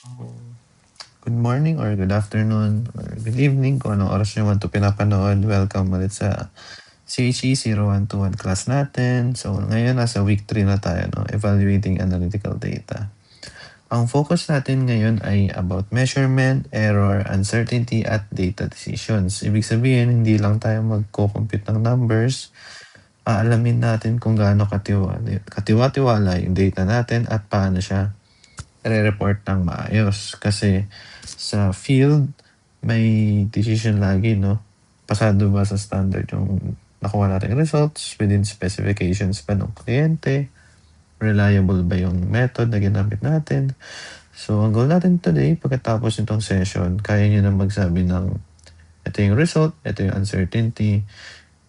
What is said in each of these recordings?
Good morning or good afternoon or good evening kung anong oras nyo man ito pinapanood. Welcome ulit sa CHE 0121 class natin. So ngayon nasa week 3 na tayo, no? Evaluating analytical data. Ang focus natin ngayon ay about measurement, error, uncertainty, at data decisions. Ibig sabihin, hindi lang tayo magko-compute ng numbers, aalamin natin kung gaano katiwa-tiwala yung data natin at paano siya report ng maayos. Kasi sa field, may decision lagi, no? Pasado ba sa standard yung nakuha nating results within specifications pa ng kliyente? Reliable ba yung method na ginamit natin? So, ang goal natin today, pagkatapos nitong session, kaya nyo na magsabi ng ito yung result, ito yung uncertainty,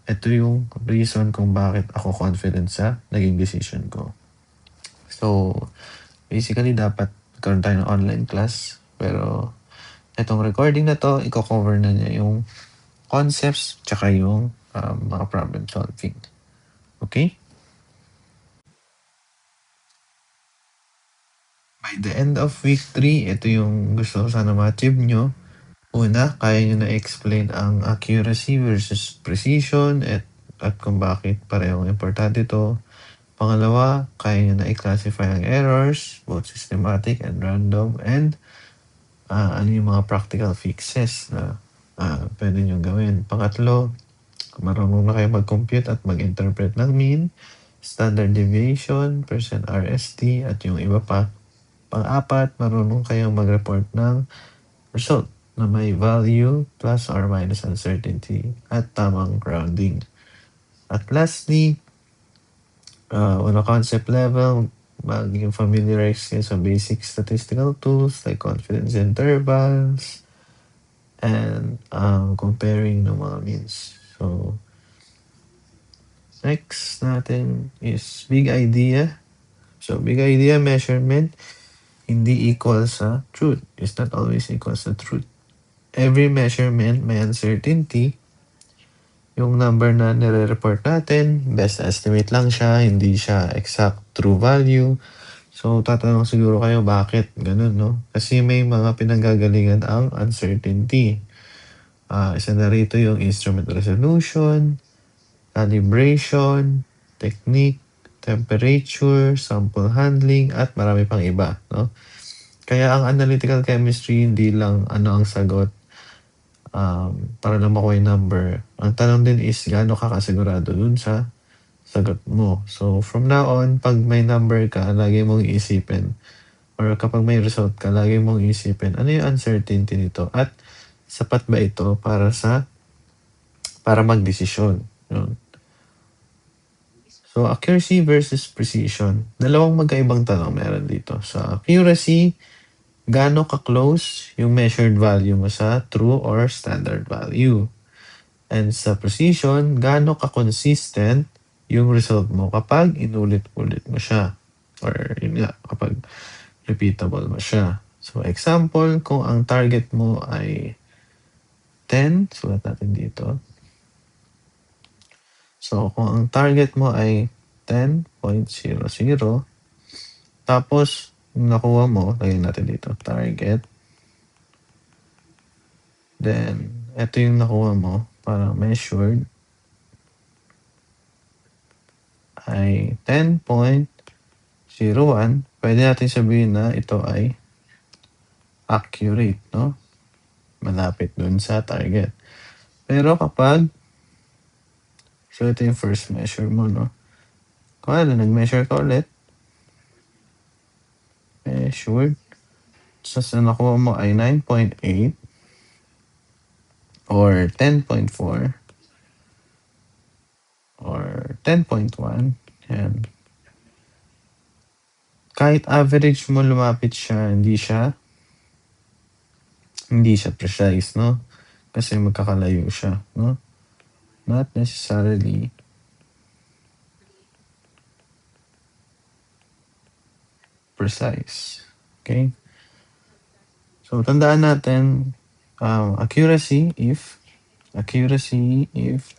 ito yung reason kung bakit ako confident sa naging decision ko. So, basically, dapat magkaroon tayo ng online class. Pero, itong recording na to, i-cover na niya yung concepts tsaka yung mga problem solving. Okay? By the end of week 3, ito yung gusto ko sana ma-achieve nyo. Una, kaya nyo na-explain ang accuracy versus precision at kung bakit parehong importante ito. Pangalawa, kaya nyo na i-classify ang errors, both systematic and random, and ano yung mga practical fixes na pwede nyo gawin. Pangatlo, marunong na kayo mag-compute at mag-interpret ng mean, standard deviation, percent RST, at yung iba pa. Pang-apat, marunong kayong mag-report ng result na may value, plus or minus uncertainty, at tamang rounding. At lastly, on a concept level, maging familiarize kayo sa basic statistical tools like confidence intervals and comparing ng mga means. So, next natin is big idea. So, big idea measurement hindi equal sa truth. It's not always equal sa truth. Every measurement may uncertainty. Yung number na nire-report natin, best estimate lang siya, hindi siya exact true value. So, tatanong siguro kayo, bakit ganun, no? Kasi may mga pinanggagalingan ang uncertainty. Isa na rito yung instrument resolution, calibration, technique, temperature, sample handling, at marami pang iba, no? Kaya ang analytical chemistry, hindi lang ano ang sagot para lang makuha yung number. Ang tanong din is, gaano ka kasigurado dun sa sagot mo. So, from now on, pag may number ka, lagi mong iisipin, or kapag may result ka, lagi mong iisipin, ano yung uncertainty nito? At sapat ba ito para magdesisyon? Yun. So, accuracy versus precision. Dalawang magkaibang tanong meron dito. Sa accuracy, gaano ka-close yung measured value mo sa true or standard value? And sa precision, gaano ka-consistent yung result mo kapag inulit-ulit mo siya? Or yun nga, kapag repeatable mo siya. So, example, kung ang target mo ay 10, sulat natin dito. So, kung ang target mo ay 10.00, tapos, yung nakuha mo, lagyan natin dito, target. Then, ito yung nakuha mo, parang measured, ay 10.01. Pwede natin sabihin na ito ay accurate, no? Malapit dun sa target. Pero kapag, so ito yung first measure mo, no? Kung ano, nag-measure ka ulit, measured, so sa nakuha mo ay 9.8 or 10.4 or 10.1, yan. Kahit average mo lumapit siya, hindi siya precise, no? Kasi magkakalayo siya, no? Not necessarily precise. Okay? So, tandaan natin, accuracy if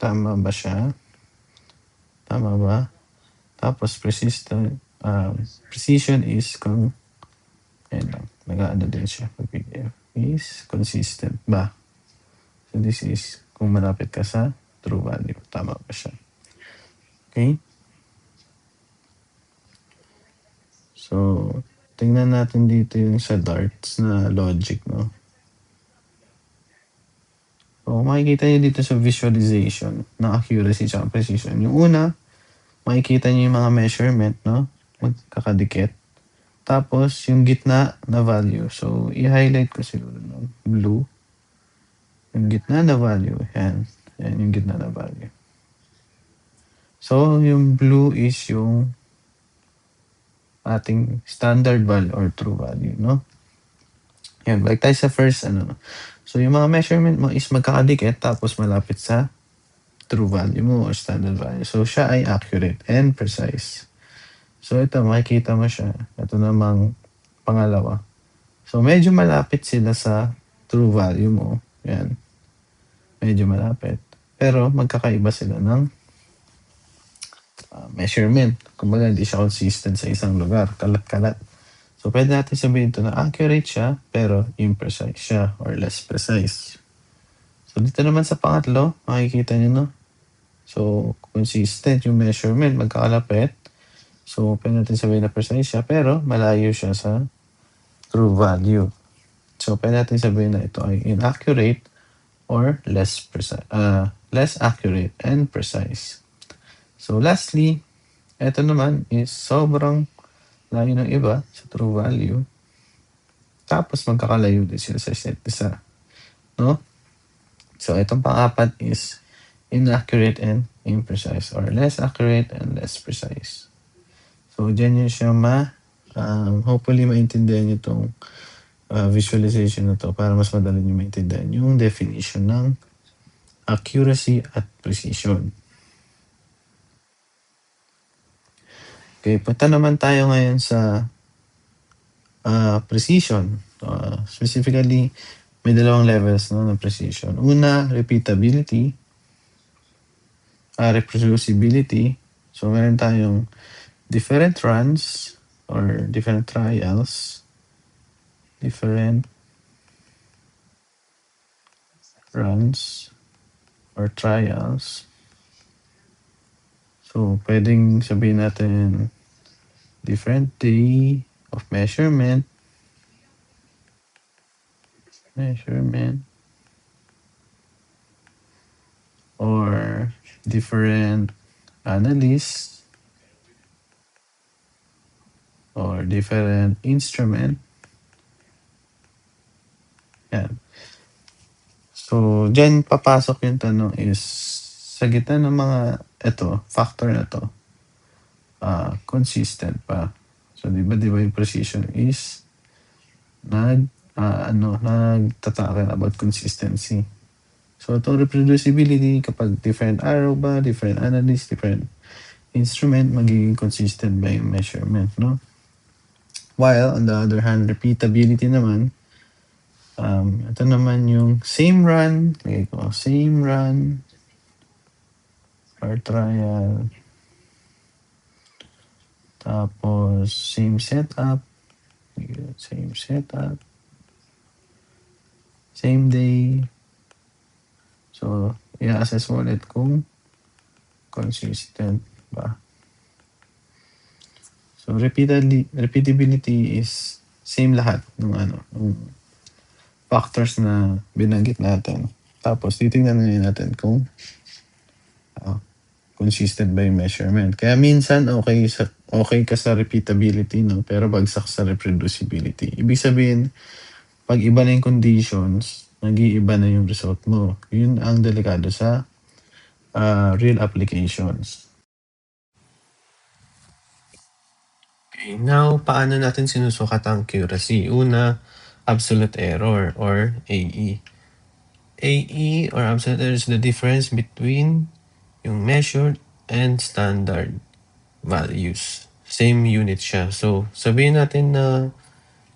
tama ba siya? Tama ba? Tapos, precision is kung, nag-aano din siya pag PDF, is consistent ba? So this is kung malapit ka sa true value. Tama ba siya? Okay? So, tingnan natin dito yung sa darts na logic, no? So, makikita niyo dito sa visualization ng accuracy at precision. Yung una, makikita niyo yung mga measurement, no? Magkakadikit. Tapos, yung gitna na value. So, i-highlight ko siguro ng blue. Yung gitna na value. Yan. Yan yung gitna na value. So, yung blue is yung ating standard value or true value, no? Yan, balik tayo sa first, ano. So, yung mga measurement mo is magkakadikit tapos malapit sa true value mo or standard value. So, siya ay accurate and precise. So, ito, makikita mo siya. Ito namang pangalawa. So, medyo malapit sila sa true value mo. Yan. Medyo malapit. Pero, magkakaiba sila ng measurement. Kumbaga, hindi siya consistent sa isang lugar. Kalat-kalat. So, pwede natin sabihin ito na accurate siya, pero imprecise siya or less precise. So, dito naman sa pangatlo, makikita niyo, no? So, consistent yung measurement, magkakalapit. So, pwede natin sabihin na precise siya, pero malayo siya sa true value. So, pwede natin sabihin na ito ay inaccurate or less precise, less accurate and precise. So, lastly, ito naman is sobrang layo ng iba sa true value. Tapos, magkakalayo din sila sa isa't isa. No? So, itong pang-apat is inaccurate and imprecise or less accurate and less precise. So, dyan yun siya hopefully maintindihan nyo itong visualization na to para mas madali nyo maintindihan yung definition ng accuracy at precision. Okay, punta naman tayo ngayon sa precision. Specifically, may dalawang levels no, ng precision. Una, repeatability, reproducibility. So, meron tayong different runs or different trials, different runs or trials. So, pwedeng sabihin natin different day of measurement, or different analysts, or different instrument. Yan. So, dyan papasok yung tanong is, sa gitna ng mga factor na to, consistent pa. So, di ba yung precision is nagtataka about consistency. So, itong reproducibility, kapag different arrow ba, different analyst, different instrument, magiging consistent ba yung measurement, no? While, on the other hand, repeatability naman, ito naman yung same run, same run, or trial, tapos same setup, same day. So, i-assess mo ulit kung consistent ba. So, repeatability is same lahat ng factors na binanggit natin. Tapos, titingnan natin kung consistent ba yung measurement. Kaya minsan, okay ka sa repeatability, no? Pero bagsak sa reproducibility. Ibig sabihin, pag iba na yung conditions, nag-iiba na yung result mo. Yun ang delikado sa real applications. Okay, now, paano natin sinusukat ang accuracy? Una, absolute error or AE. AE or absolute error is the difference between yung measured and standard values. Same unit siya. So, sabihin natin na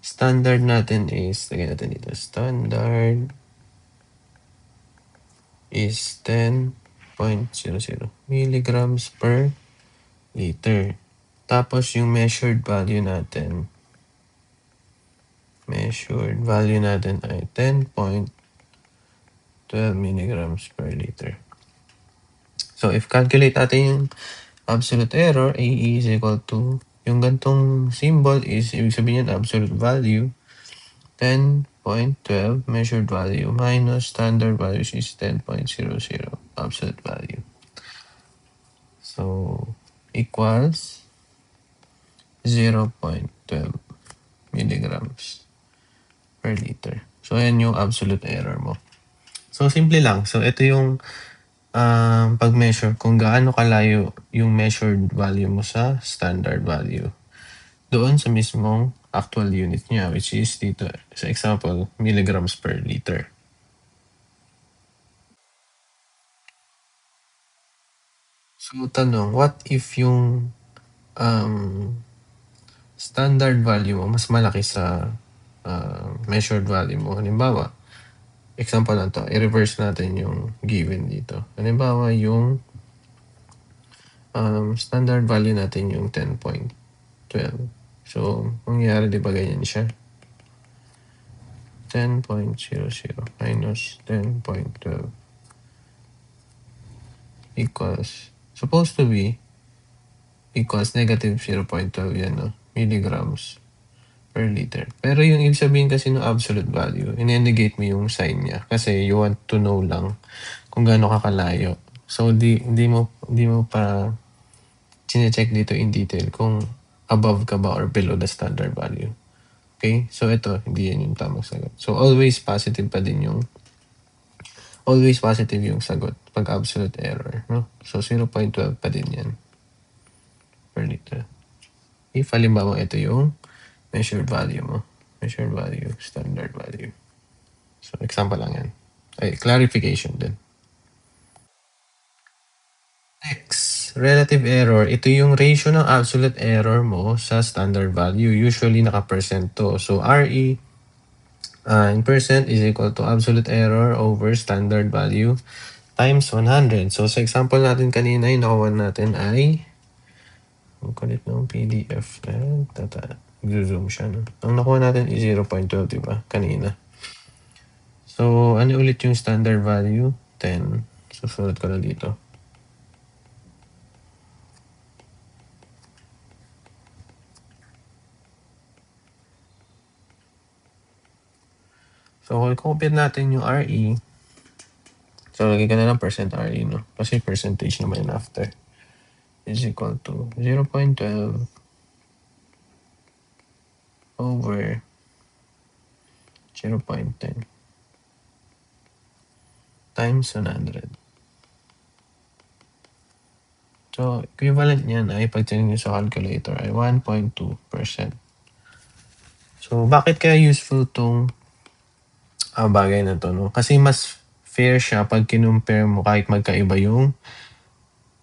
standard natin is, lagyan natin dito, standard is 10.00 milligrams per liter. Tapos yung measured value natin measured value natin ay 10.12 milligrams per liter. So, if calculate natin yung absolute error, AE is equal to, yung gantong symbol is, ibig sabihin yan, absolute value, 10.12 measured value minus standard value is 10.00 absolute value. So, equals 0.12 milligrams per liter. So, ayan yung absolute error mo. So, simple lang. So, ito yung pag-measure kung gaano kalayo yung measured value mo sa standard value doon sa mismong actual unit niya, which is dito sa example, milligrams per liter. So, tanong, what if yung standard value mo mas malaki sa measured value mo? Halimbawa, example lang to, i-reverse natin yung given dito. Halimbawa, yung standard value natin yung 10.12. So, mangyayari di ba ganyan siya? 10.00 minus 10.12 equals, supposed to be, equals negative 0.12 yan, no? Milligrams per liter. Pero yung ibig sabihin kasi ng absolute value, in-negate mo yung sign niya kasi you want to know lang kung gaano kakalayo. So, hindi mo pa chine-check dito in detail kung above ka ba or below the standard value. Okay? So, ito, hindi yan yung tamang sagot. So, always positive yung sagot pag absolute error. No? So, 0.12 pa din yan per liter. If halimbawa ito yung measured value mo. Measured value, standard value. So, example lang yan. Ay, clarification din. Next, relative error. Ito yung ratio ng absolute error mo sa standard value. Usually, naka-percent to. So, RE in percent is equal to absolute error over standard value times 100. So, sa example natin kanina, yung nakuha natin ay, ang kulit ng PDF na, zoom siya. No? Ang nakuha natin is 0.12, diba? Kanina. So, ano ulit yung standard value? 10. Susunod ko na dito. So, kung compare natin yung RE, so, lagay ka na lang percent RE, no? Kasi percentage naman yun after. Is equal to 0.12 over 0.10 times 100. So, equivalent niyan ay pag tinignan sa calculator ay 1.2%. So, bakit kaya useful tong bagay na to, no? Kasi mas fair siya pag kinumpare mo kahit magkaiba yung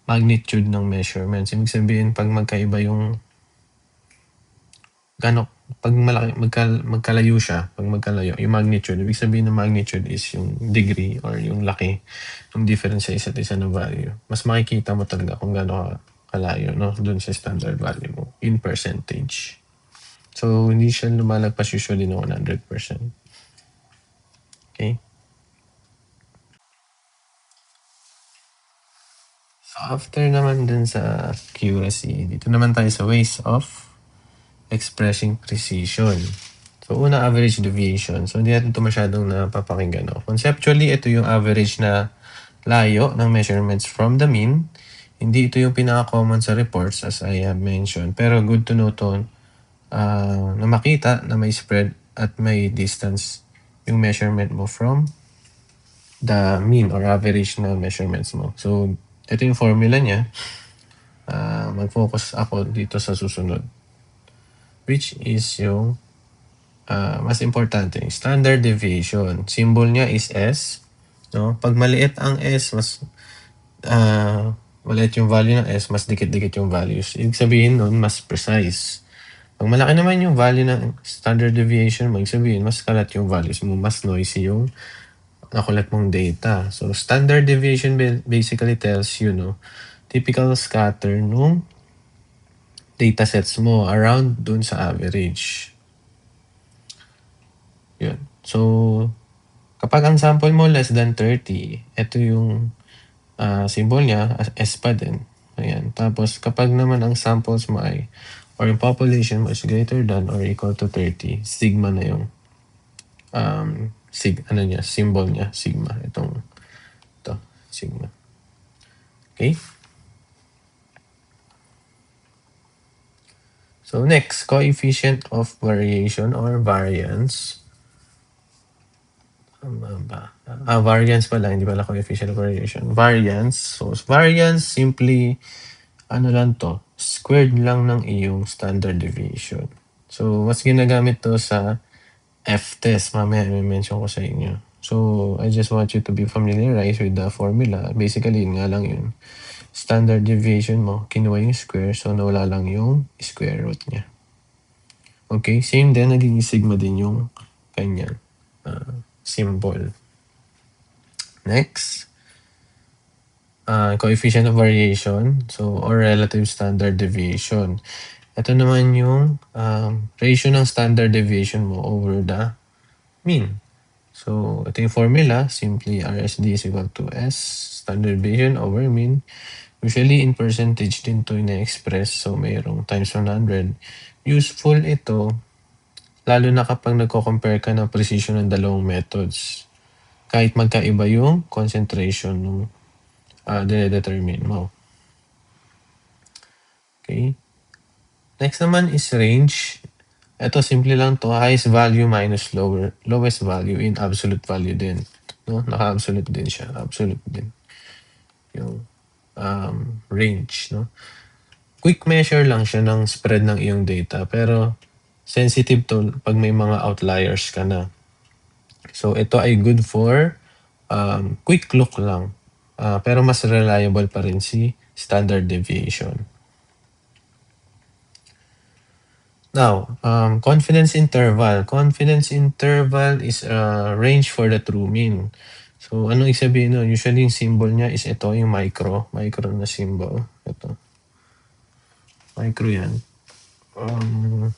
magnitude ng measurements. Ibig sabihin, pag magkaiba yung pag magkalayo siya, pag magkalayo, yung magnitude, ibig sabihin ng magnitude is yung degree or yung laki ng difference sa isa't isa ng value. Mas makikita mo talaga kung gaano kalayo, no? Dun sa standard value mo in percentage. So, hindi siya lumalagpas usually ng 100%. Okay? So, after naman dun sa accuracy, dito naman tayo sa ways of expressing precision. So, una, average deviation. So, hindi natin ito masyadong napapakinggan. No? Conceptually, ito yung average na layo ng measurements from the mean. Hindi ito yung pinaka-common sa reports as I have mentioned. Pero good to know to na makita na may spread at may distance yung measurement mo from the mean or average na measurements mo. So, ito yung formula niya. Mag-focus ako dito sa susunod, which is yung mas importante, standard deviation. Symbol niya is S. No? Pag maliit ang S, mas maliit yung value ng S, mas dikit-dikit yung values. Ibig sabihin nun, mas precise. Pag malaki naman yung value ng standard deviation, mag sabihin, mas kalat yung values mo, mas noisy yung nakulat mong data. So, standard deviation basically tells you, no, typical scatter nung datasets mo around dun sa average. So, kapag ang sample mo less than 30, ito yung symbol niya, S pa din. Ayan. Tapos, kapag naman ang samples mo ay, or yung population mo is greater than or equal to 30, sigma na yung symbol niya, sigma. Ito, sigma. Okay? So next, coefficient of variation or variance. Variance pala, hindi pala coefficient of variation. Variance. So variance, simply, lang to, squared lang ng iyong standard deviation. So mas ginagamit to sa F-test. Mamaya i-mention ko sa inyo. So I just want you to be familiarized with the formula. Basically, yun nga lang yun. Standard deviation mo, kinuha yung square, so nawala lang yung square root niya. Okay, same din, naging sigma din yung kanyang symbol. Next, coefficient of variation, so or relative standard deviation. Ito naman yung ratio ng standard deviation mo over the mean. So, ito yung formula, simply RSD is equal to S, standard deviation over mean. Usually, in percentage din to ina-express, so mayroong times 100. Useful ito, lalo na kapag nagko-compare ka ng precision ng dalawang methods. Kahit magkaiba yung concentration ng dinedetermine mo. Okay. Next naman is range. Ito, simple lang to. Highest value minus lowest value in absolute value din. No? Naka-absolute din siya. Absolute din. Yung range. No? Quick measure lang siya ng spread ng iyong data. Pero sensitive to pag may mga outliers ka na. So, ito ay good for quick look lang. Pero mas reliable pa rin si standard deviation. Now, confidence interval. Confidence interval is a range for the true mean. So, ano ibig sabihin nun? Usually, yung symbol niya is ito, yung micro. Micro na symbol. Ito. Micro yan.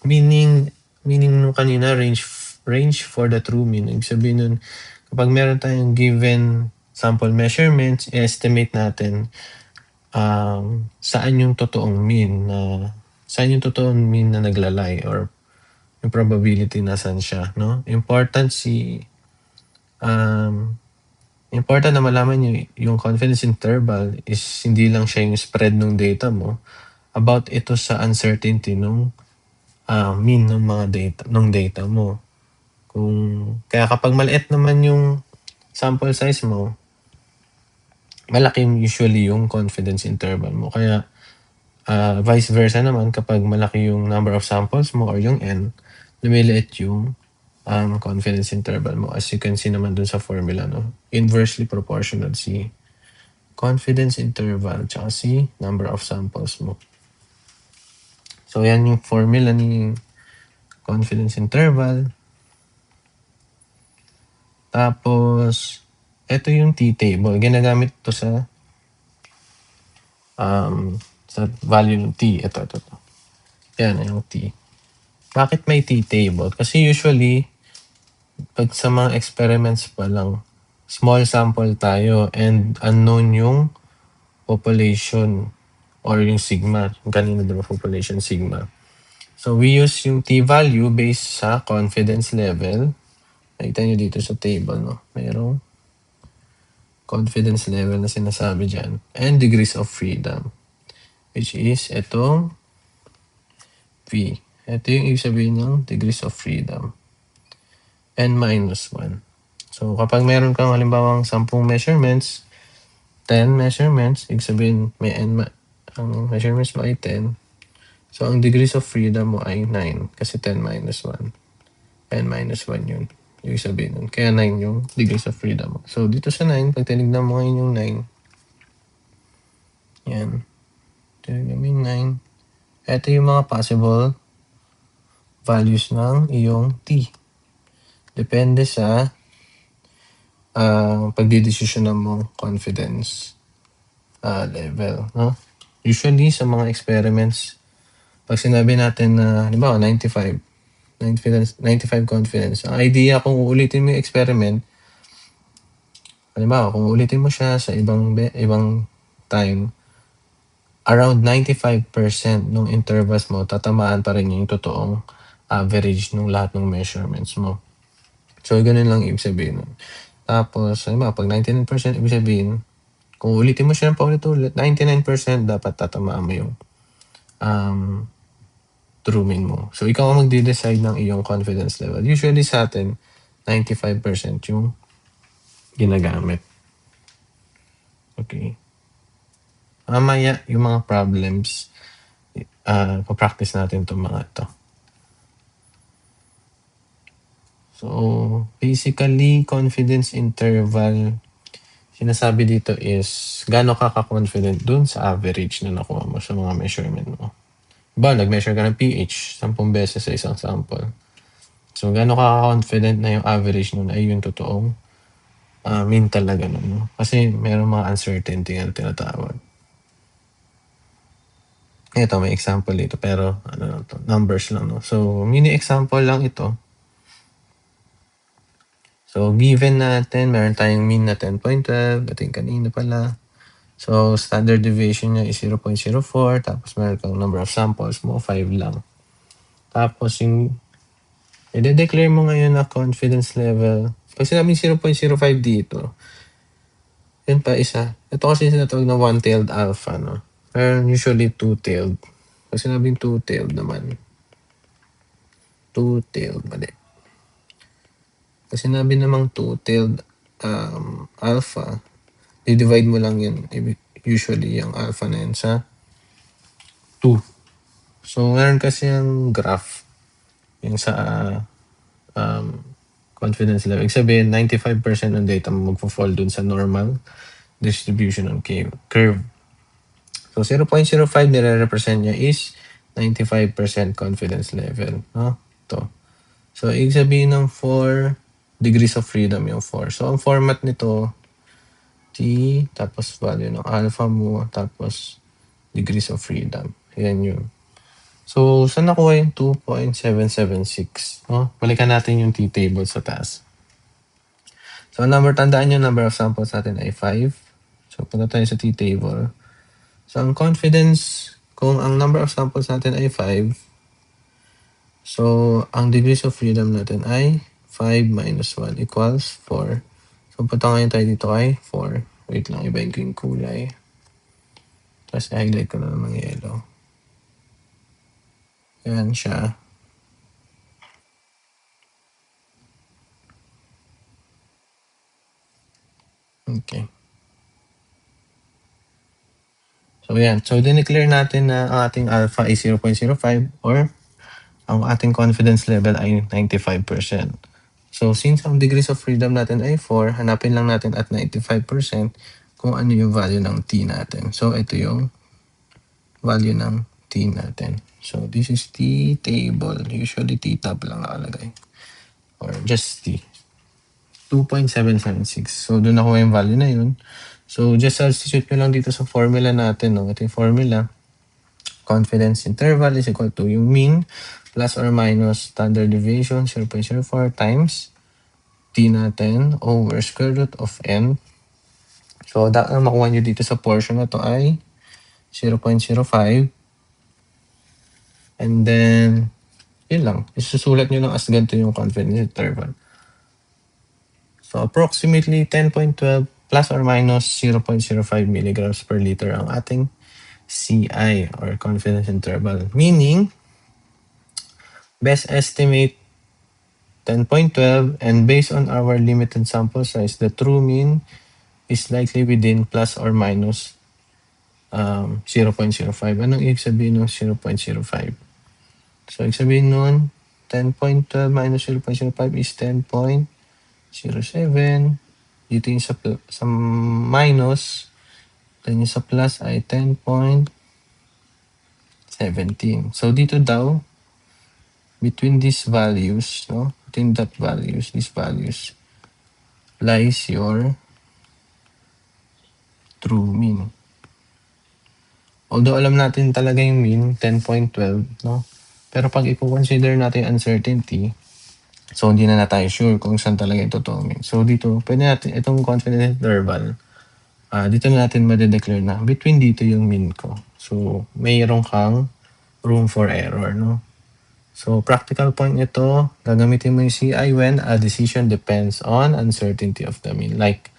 Meaning nung kanina, range for the true mean. Ibig sabihin nun, kapag meron tayong given sample measurements, estimate natin saan yung totoong mean na naglalay or yung probability nasan siya, no? Important na malaman yung confidence interval is hindi lang siya yung spread ng data mo, about ito sa uncertainty nung mean ng mga data mo. Kaya kapag maliit naman yung sample size mo, malaki usually yung confidence interval mo. Kaya vice versa naman, kapag malaki yung number of samples mo or yung N, lumiliit yung confidence interval mo. As you can see naman dun sa formula, no? Inversely proportional si confidence interval tsaka si number of samples mo. So, yan yung formula ni confidence interval. Tapos, ito yung t-table. Ginagamit to sa value ng t. Ito. Yan, yung t. Bakit may t-table? Kasi usually, pag sa mga experiments pa lang, small sample tayo and unknown yung population or yung sigma. Kanina diba population sigma. So, we use yung t-value based sa confidence level. Nakita nyo dito sa table, no? Mayroong confidence level na sinasabi dyan. And degrees of freedom. Which is itong V. Ito yung ibig sabihin ng degrees of freedom. N minus 1. So, kapag meron kang halimbawang 10 measurements, 10 measurements, ibig sabihin may ang measurements mo ay 10. So, ang degrees of freedom mo ay 9 kasi 10 minus 1. N minus 1 yun. Ibig sabihin nun. Kaya 9 yung degrees of freedom mo. So, dito sa 9, pag tinignan mo ngayon yung 9, yan. Tinignan mo yung 9. Ito yung mga possible values ng iyong t. Depende sa pagdidesisyonan mong confidence level. No? Usually, sa mga experiments, pag sinabi natin na, halimbawa, 95, 95 confidence. Ang idea kung uulitin mo yung experiment, halimbawa, kung uulitin mo siya sa ibang time, around 95% ng intervals mo, tatamaan pa rin yung totoong average ng lahat ng measurements mo. So, ganun lang ibig sabihin nun. Tapos, halimbawa, pag 99%, ibig sabihin, kung ulitin mo siya ng paulit-ulit, 99% dapat tatamaan mo yung true mean mo. So, ikaw ang magde-decide ng iyong confidence level. Usually sa atin, 95% yung ginagamit. Okay. Mamaya, yung mga problems, pa-practice natin itong mga ito. So, basically, confidence interval, sinasabi dito is, gaano ka ka-confident dun sa average na nakuha mo sa mga measurement mo. Ba, nag-measure ka ng pH 10 beses sa isang sample. So, gaano ka confident na yung average nun ay yung totoong mean talaga nun. No? Kasi meron mga uncertainty na tinatawag. Ito, may example dito. Pero, numbers lang. No? So, mini example lang ito. So, given natin, meron tayong mean na 10.12. Ito yung kanina pala. So, standard deviation niya is 0.04. Tapos, meron kang number of samples mo, 5 lang. Tapos, yung i-declare mo ngayon na confidence level. Pag sinabing 0.05 dito, yun pa isa. Ito kasi sinatawag na one-tailed alpha, no? Pero usually two-tailed. Pag sinabing two-tailed naman, mali. Pag sinabi namang two-tailed alpha, i-divide mo lang yun. Usually, yung alpha na yun sa 2. So, meron kasi yung graph. Yung sa confidence level. Ibig sabihin, 95% ng data mo magpo-fall dun sa normal distribution ng curve. So, 0.05 nire-represent niya is 95% confidence level. No? Ito. So, ibig sabihin ng 4 degrees of freedom yung 4. So, ang format nito, T, tapos value ng alpha mo, tapos degrees of freedom. Ayan yun. So, saan nakuha yung 2.776? No? Balikan natin yung t-table sa taas. So, tandaan yung number of samples natin ay 5. So, punta tayo sa t-table. So, ang confidence, kung ang number of samples natin ay 5, so, ang degrees of freedom natin ay 5 minus 1 equals 4. So, punta ngayon tayo dito ay 4. Wait lang, ibahin ko yung kulay. Tapos, i-highlight ko na ng yellow. Ayan siya. Okay. So, yan. So, dineclare natin na ang ating alpha ay 0.05 or ang ating confidence level ay 95%. So, since ang degrees of freedom natin ay 4, hanapin lang natin at 95% kung ano yung value ng t natin. So, ito yung value ng t natin. So, this is t table. Usually, t tab lang nakalagay. Or just t. 2.776. So, doon nakuha yung value na yun. So, just substitute nyo lang dito sa formula natin. No? Ito yung formula. Confidence interval is equal to yung mean plus or minus standard deviation 0.04 times t natin over square root of n. So, ang makuha nyo dito sa portion na to ay 0.05. And then, yun lang. Isusulat nyo lang as ganito yung confidence interval. So, approximately 10.12 plus or minus 0.05 milligrams per liter ang ating CI or confidence interval. Meaning, best estimate 10.12 and based on our limited sample size, the true mean is likely within plus or minus 0.05. Anong ibig sabihin ng 0.05? So, ibig sabihin nun, 10.12 minus 0.05 is 10.07. Dito yung sa minus, then yung sa plus ay 10.17. So, dito daw, between these values, no? Between these values, lies your true mean. Although alam natin talaga yung mean, 10.12, no? Pero pag i-consider natin yung uncertainty, so hindi na tayo sure kung saan talaga yung totoo mean. So dito, pwede natin, itong confidence interval, dito na natin ma-declare na between dito yung mean ko. So mayroon kang room for error, no? So practical point ito, gagamitin mo yung CI when a decision depends on uncertainty of the mean. Like,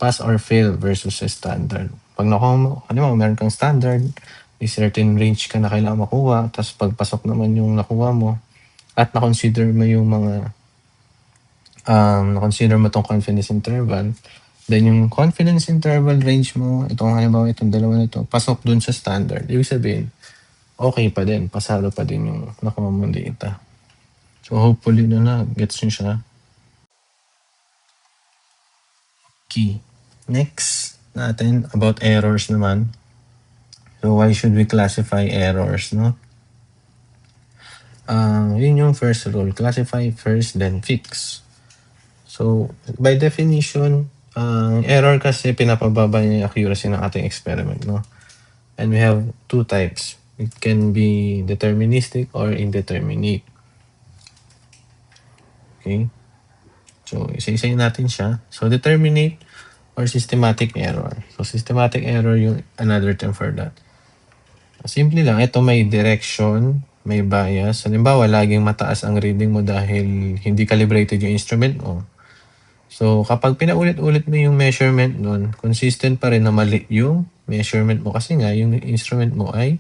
pass or fail versus a standard. Pag nakuha mo, halimbawa meron kang standard, may certain range ka na kailangan makuha, tapos pagpasok naman yung nakuha mo, at na-consider mo yung mga, na-consider mo tong confidence interval, then yung confidence interval range mo, itong halimbawa itong dalawa na ito, pasok dun sa standard. Ibig sabihin, okay pa din, pasado pa din yung nakuha mong data. So hopefully gets nyo siya. Key. Next natin about errors naman. So why should we classify errors, no? Yun yung first rule. Classify first, then fix. So by definition, error kasi pinapababa niya yung accuracy ng ating experiment, no? And we have two types. It can be deterministic or indeterminate. Okay? So isa-isayin natin siya. So determinate or systematic error. So systematic error yung another term for that. Simple lang, ito may direction, may bias. Halimbawa, laging mataas ang reading mo dahil hindi calibrated yung instrument mo. So kapag pinaulit-ulit mo yung measurement nun, consistent pa rin na mali yung measurement mo kasi nga yung instrument mo ay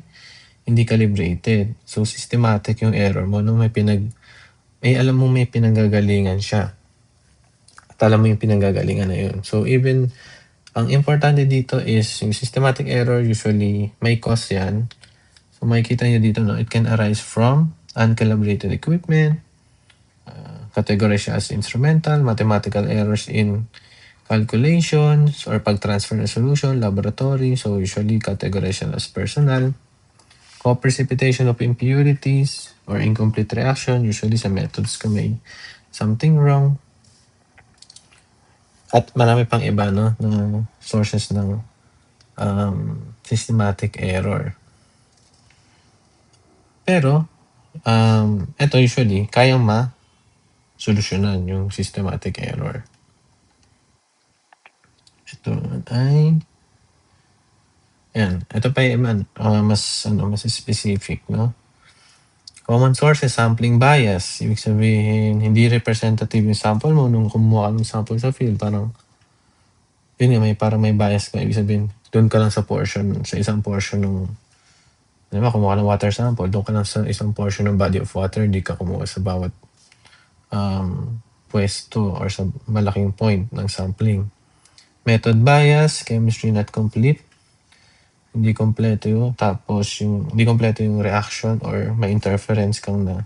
hindi calibrated. So systematic yung error mo, no? Alam mo may pinanggagalingan siya. At alam mo yung pinanggagalingan na yun. So even, ang importante dito is yung systematic error usually may cause yan. So makikita nyo dito, no? It can arise from uncalibrated equipment, categorized as instrumental, mathematical errors in calculations, or pag-transfer ng solution, laboratory, so usually categorized as personal, co-precipitation of impurities, or incomplete reaction, usually sa methods ka may something wrong. At marami pang iba, no, na sources ng systematic error. Pero, ito usually, kayang solusyonan yung systematic error. Ito ay, yan. Ito pa yung mas specific, no? Common source is sampling bias. Ibig sabihin, hindi representative yung sample mo nung kumuha ka ng sample sa field. Parang, yun nga, parang may bias ka. Ibig sabihin, doon ka lang sa isang portion ng, diba, kumuha ka ng water sample, doon ka lang sa isang portion ng body of water, hindi ka kumuha sa bawat pwesto or sa malaking point ng sampling. Method bias, chemistry not complete. Hindi kompleto yun. Tapos hindi kompleto yung reaction or may interference kang na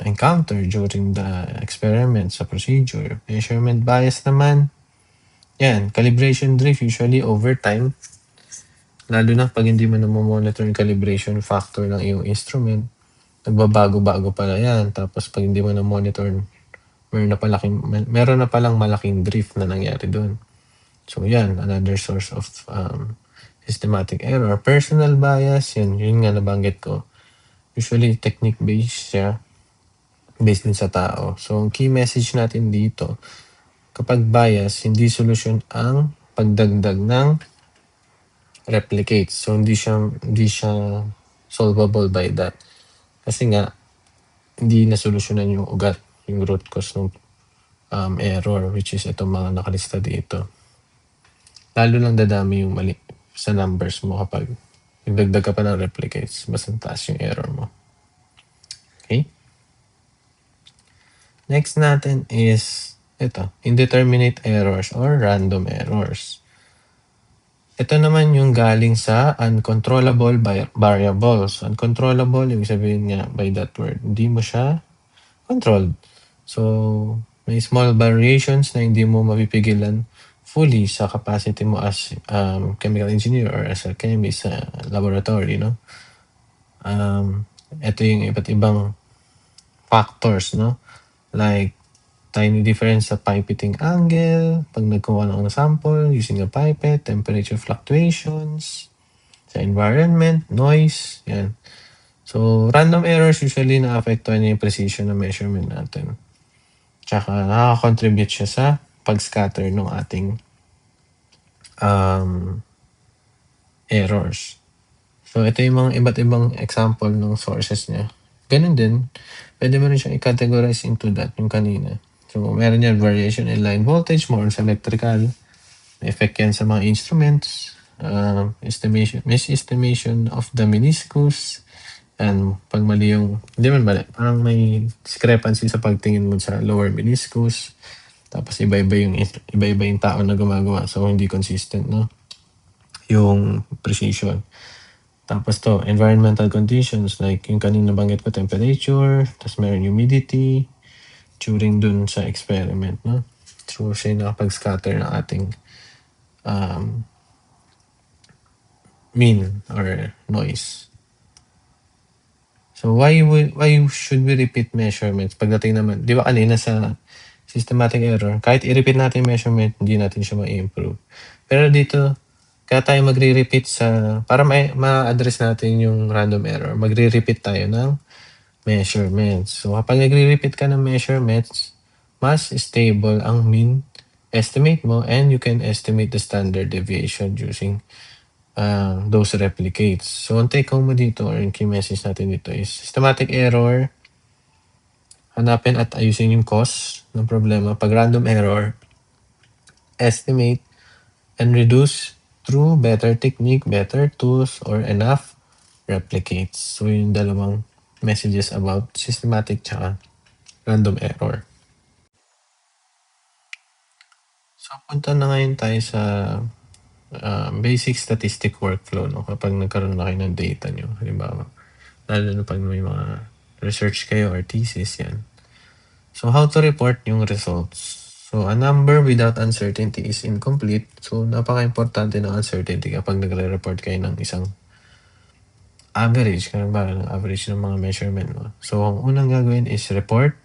encounter during the experiment sa procedure. Measurement bias naman, yan, calibration drift usually over time. Lalo na pag hindi mo na monitor yung calibration factor ng iyong instrument, nagbabago-bago pala yan. Tapos pag hindi mo na monitor, meron na palang malaking drift na nangyari doon. So yan, another source of systematic error. Personal bias, yun nga nabanggit ko. Usually technique-based siya, based din sa tao. So ang key message natin dito, kapag bias, hindi solusyon ang pagdagdag ng replicates. So hindi siya solvable by that. Kasi nga, hindi na solusyonan yung ugat, yung root cause ng error, which is itong mga nakalista dito. Lalo lang dadami yung mali sa numbers mo kapag nagdagdag ka pa ng replicates, mas taas yung error mo. Okay? Next natin is ito, indeterminate errors or random errors. Ito naman yung galing sa uncontrollable variables. Uncontrollable, ibig sabihin nga by that word, hindi mo siya controlled. So, may small variations na hindi mo mapipigilan fully sa capacity mo as chemical engineer or as a chemist sa laboratory, no? Ito yung iba't ibang factors, no? Like, tiny difference sa pipetting angle, pag nagkuha ng sample using a pipette, temperature fluctuations, sa environment, noise, yan. So, random errors usually naapektuhan niya yung precision ng measurement natin. Tsaka nakaka-contribute siya sa pag-scatter ng ating errors. So, ito yung mga iba't ibang example ng sources niya. Ganun din, pwede mo rin siyang i-categorize into that, yung kanina. So, meron yan variation in line voltage, more sa electrical. May effect yan sa mga instruments. Misestimation of the meniscus. And pag mali yung, hindi man mali, parang may discrepancy sa pagtingin mo sa lower meniscus. Tapos iba-iba yung tao na gumagawa. So, hindi consistent, no? Yung precision. Tapos to, environmental conditions, like yung kanina banggit ko, temperature, tapos meron humidity, during dun sa experiment, no? So, siya yung nakapag-scatter ng ating mean or noise. So, why should we repeat measurements? Pagdating naman, di ba kanina sa systematic error, kahit i-repeat natin yung measurement, hindi natin siya ma-improve. Pero dito, kaya tayo magre-repeat para ma-address natin yung random error, magre-repeat tayo ng measurements. So, kapag nagre-repeat ka ng measurements, mas stable ang mean estimate mo and you can estimate the standard deviation using those replicates. So, ang take home mo dito or yung key message natin dito is systematic error, hanapin at ayusin yung cause ng problema. Pag random error, estimate and reduce through better technique, better tools, or enough replicates. So, yung dalawang messages about systematic tsaka random error. So, punta na ngayon tayo sa basic statistic workflow, no? Kapag nagkaroon na kayo ng data nyo, halimbawa, lalo na pag may mga research kayo or thesis yan. So, how to report yung results? So, a number without uncertainty is incomplete. So, napaka-importante ng uncertainty kapag nagre-report kayo ng isang average, ng average ng mga measurement mo. So, ang unang gagawin is report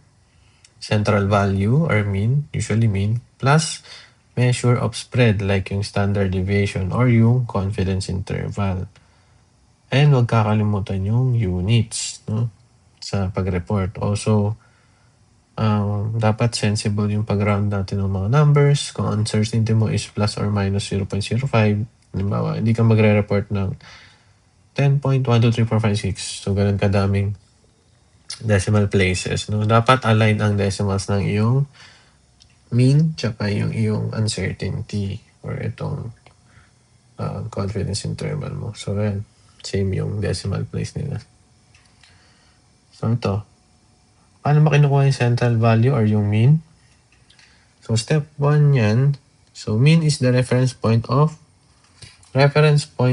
central value or mean, usually mean, plus measure of spread like yung standard deviation or yung confidence interval. And huwag kakalimutan yung units, no, sa pag-report. Also, dapat sensible yung pag-round natin ng mga numbers. Kung uncertainty mo is plus or minus 0.05, halimbawa, hindi ka magre-report ng 10.12345 So, ganun kadaming decimal places. No? Dapat align ang decimals ng iyong mean tsaka yung iyong uncertainty or itong confidence interval mo. So, yan. Same yung decimal place nila. So, ito. Paano ba kinukuha yung central value or yung mean? So, step 1 yan. So, mean is the reference point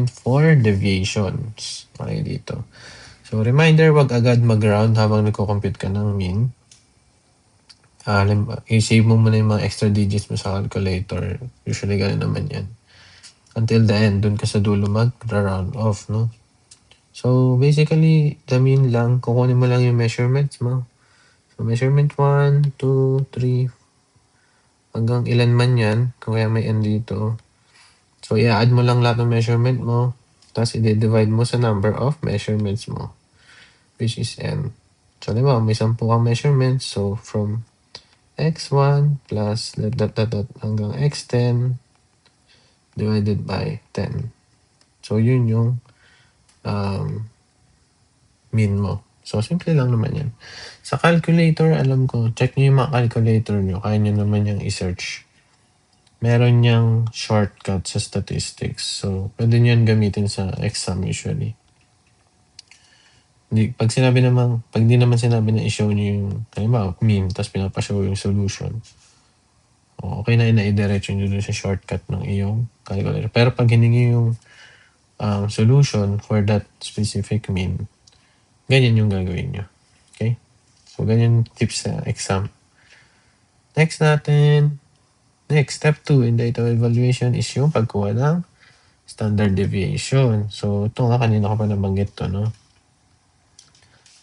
for deviations. Okay, dito. So, reminder, wag agad mag-round habang nagko-compute ka ng mean. I-save mo muna yung mga extra digits mo sa calculator. Usually, ganun naman yan. Until the end, dun ka sa dulo mag-round off, no? So, basically, the mean lang, kukunin mo lang yung measurements mo. So, measurement 1, 2, 3, hanggang ilan man yan, kung kaya may n dito. So, i-add mo lang lahat ng measurement mo, tapos i-divide mo sa number of measurements mo, which is n. So, diba, may 10 kang measurements, so from x1 plus hanggang x10 divided by 10. So, yun yung mean mo. So, simple lang naman yan. Sa calculator, alam ko, check nyo yung mga calculator nyo. Kaya nyo naman yung i-search. Meron niyang shortcut sa statistics. So, pwede nyo yan gamitin sa exam usually. Pag di naman sinabi na i-show nyo yung, halimbawa, mean, tapos pinapashow yung solution. Okay na i-diretso nyo dun sa shortcut ng iyong calculator. Pero pag hiningi yung solution for that specific mean, ganyan yung gagawin nyo. Okay? So, ganyan tips sa exam. Next, step 2 in data evaluation is yung pagkuha ng standard deviation. So, ito nga kanina ko pa nabanggit to, no?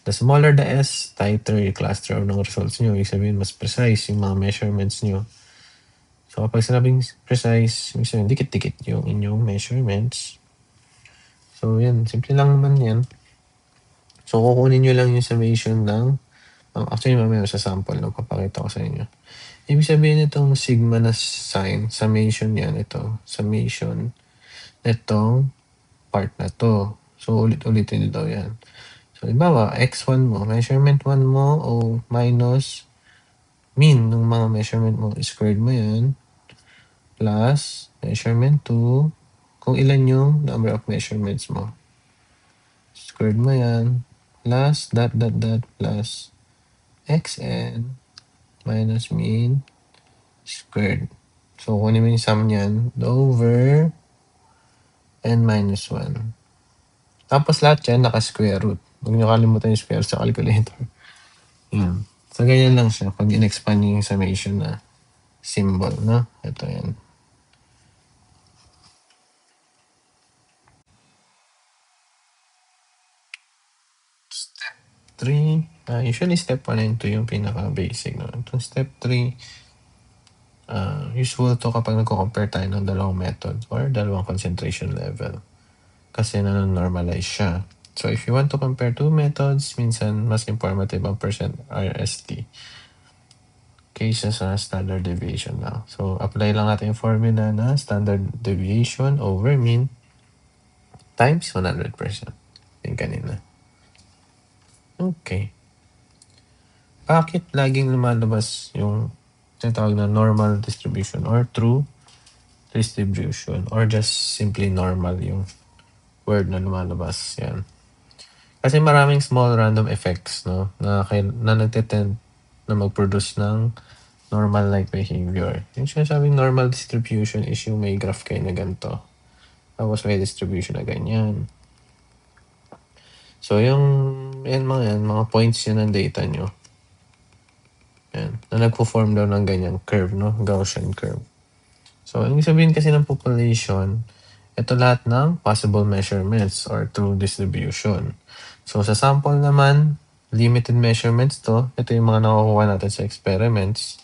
The smaller the S, tighter yung cluster ng results nyo. Ibig sabihin, mas precise yung mga measurements nyo. So, kapag sinabing precise, ibig sabihin, dikit-dikit yung inyong measurements. So, yan. Simple lang naman yan. So, kukunin nyo lang yung summation ng, actually mamaya sa sample, no, papakita ko sa inyo. Ibig sabihin itong sigma na sign, summation yan, ito, summation, itong part na to. So, ulit-ulitin nyo daw yan. So, ibawa, x1 mo, measurement 1 mo, o minus mean ng mga measurement mo, squared mo yan, plus measurement 2, kung ilan yung number of measurements mo. Squared mo yan, plus dot dot dot plus xn minus mean squared. So, kunin mo yung sum niyan over n minus 1. Tapos lahat yan naka-square root. Huwag nyo kalimutan yung square sa calculator. Yan. So, ganyan lang siya pag in-expand yung summation na symbol, no? Ito yan. Step 3. Usually, step 1 and 2 yung pinaka-basic, no? Itong step 3, usual to kapag nagko-compare tayo ng dalawang method or dalawang concentration level. Kasi nanonormalize siya. So, if you want to compare two methods, minsan mas informative ang percent RST kaysa sa standard deviation lang. So, apply lang natin yung formula na standard deviation over mean times 100%. Yung kanina. Okay. Bakit laging lumalabas yung tinatawag na normal distribution or true distribution or just simply normal yung word na lumalabas? Yan. Kasi maraming small random effects, no, na nagtetend na mag-produce ng normal-like behavior. Yung sinasabing normal distribution is yung may graph kayo na ganito. Tapos may distribution na ganyan. So, mga points yun ng data nyo. Yan. Na nagpo-form daw ng ganyang curve, no? Gaussian curve. So, ang sabihin kasi ng population, ito lahat ng possible measurements or true distribution. So, sa sample naman, limited measurements to. Ito yung mga nakukuha natin sa experiments.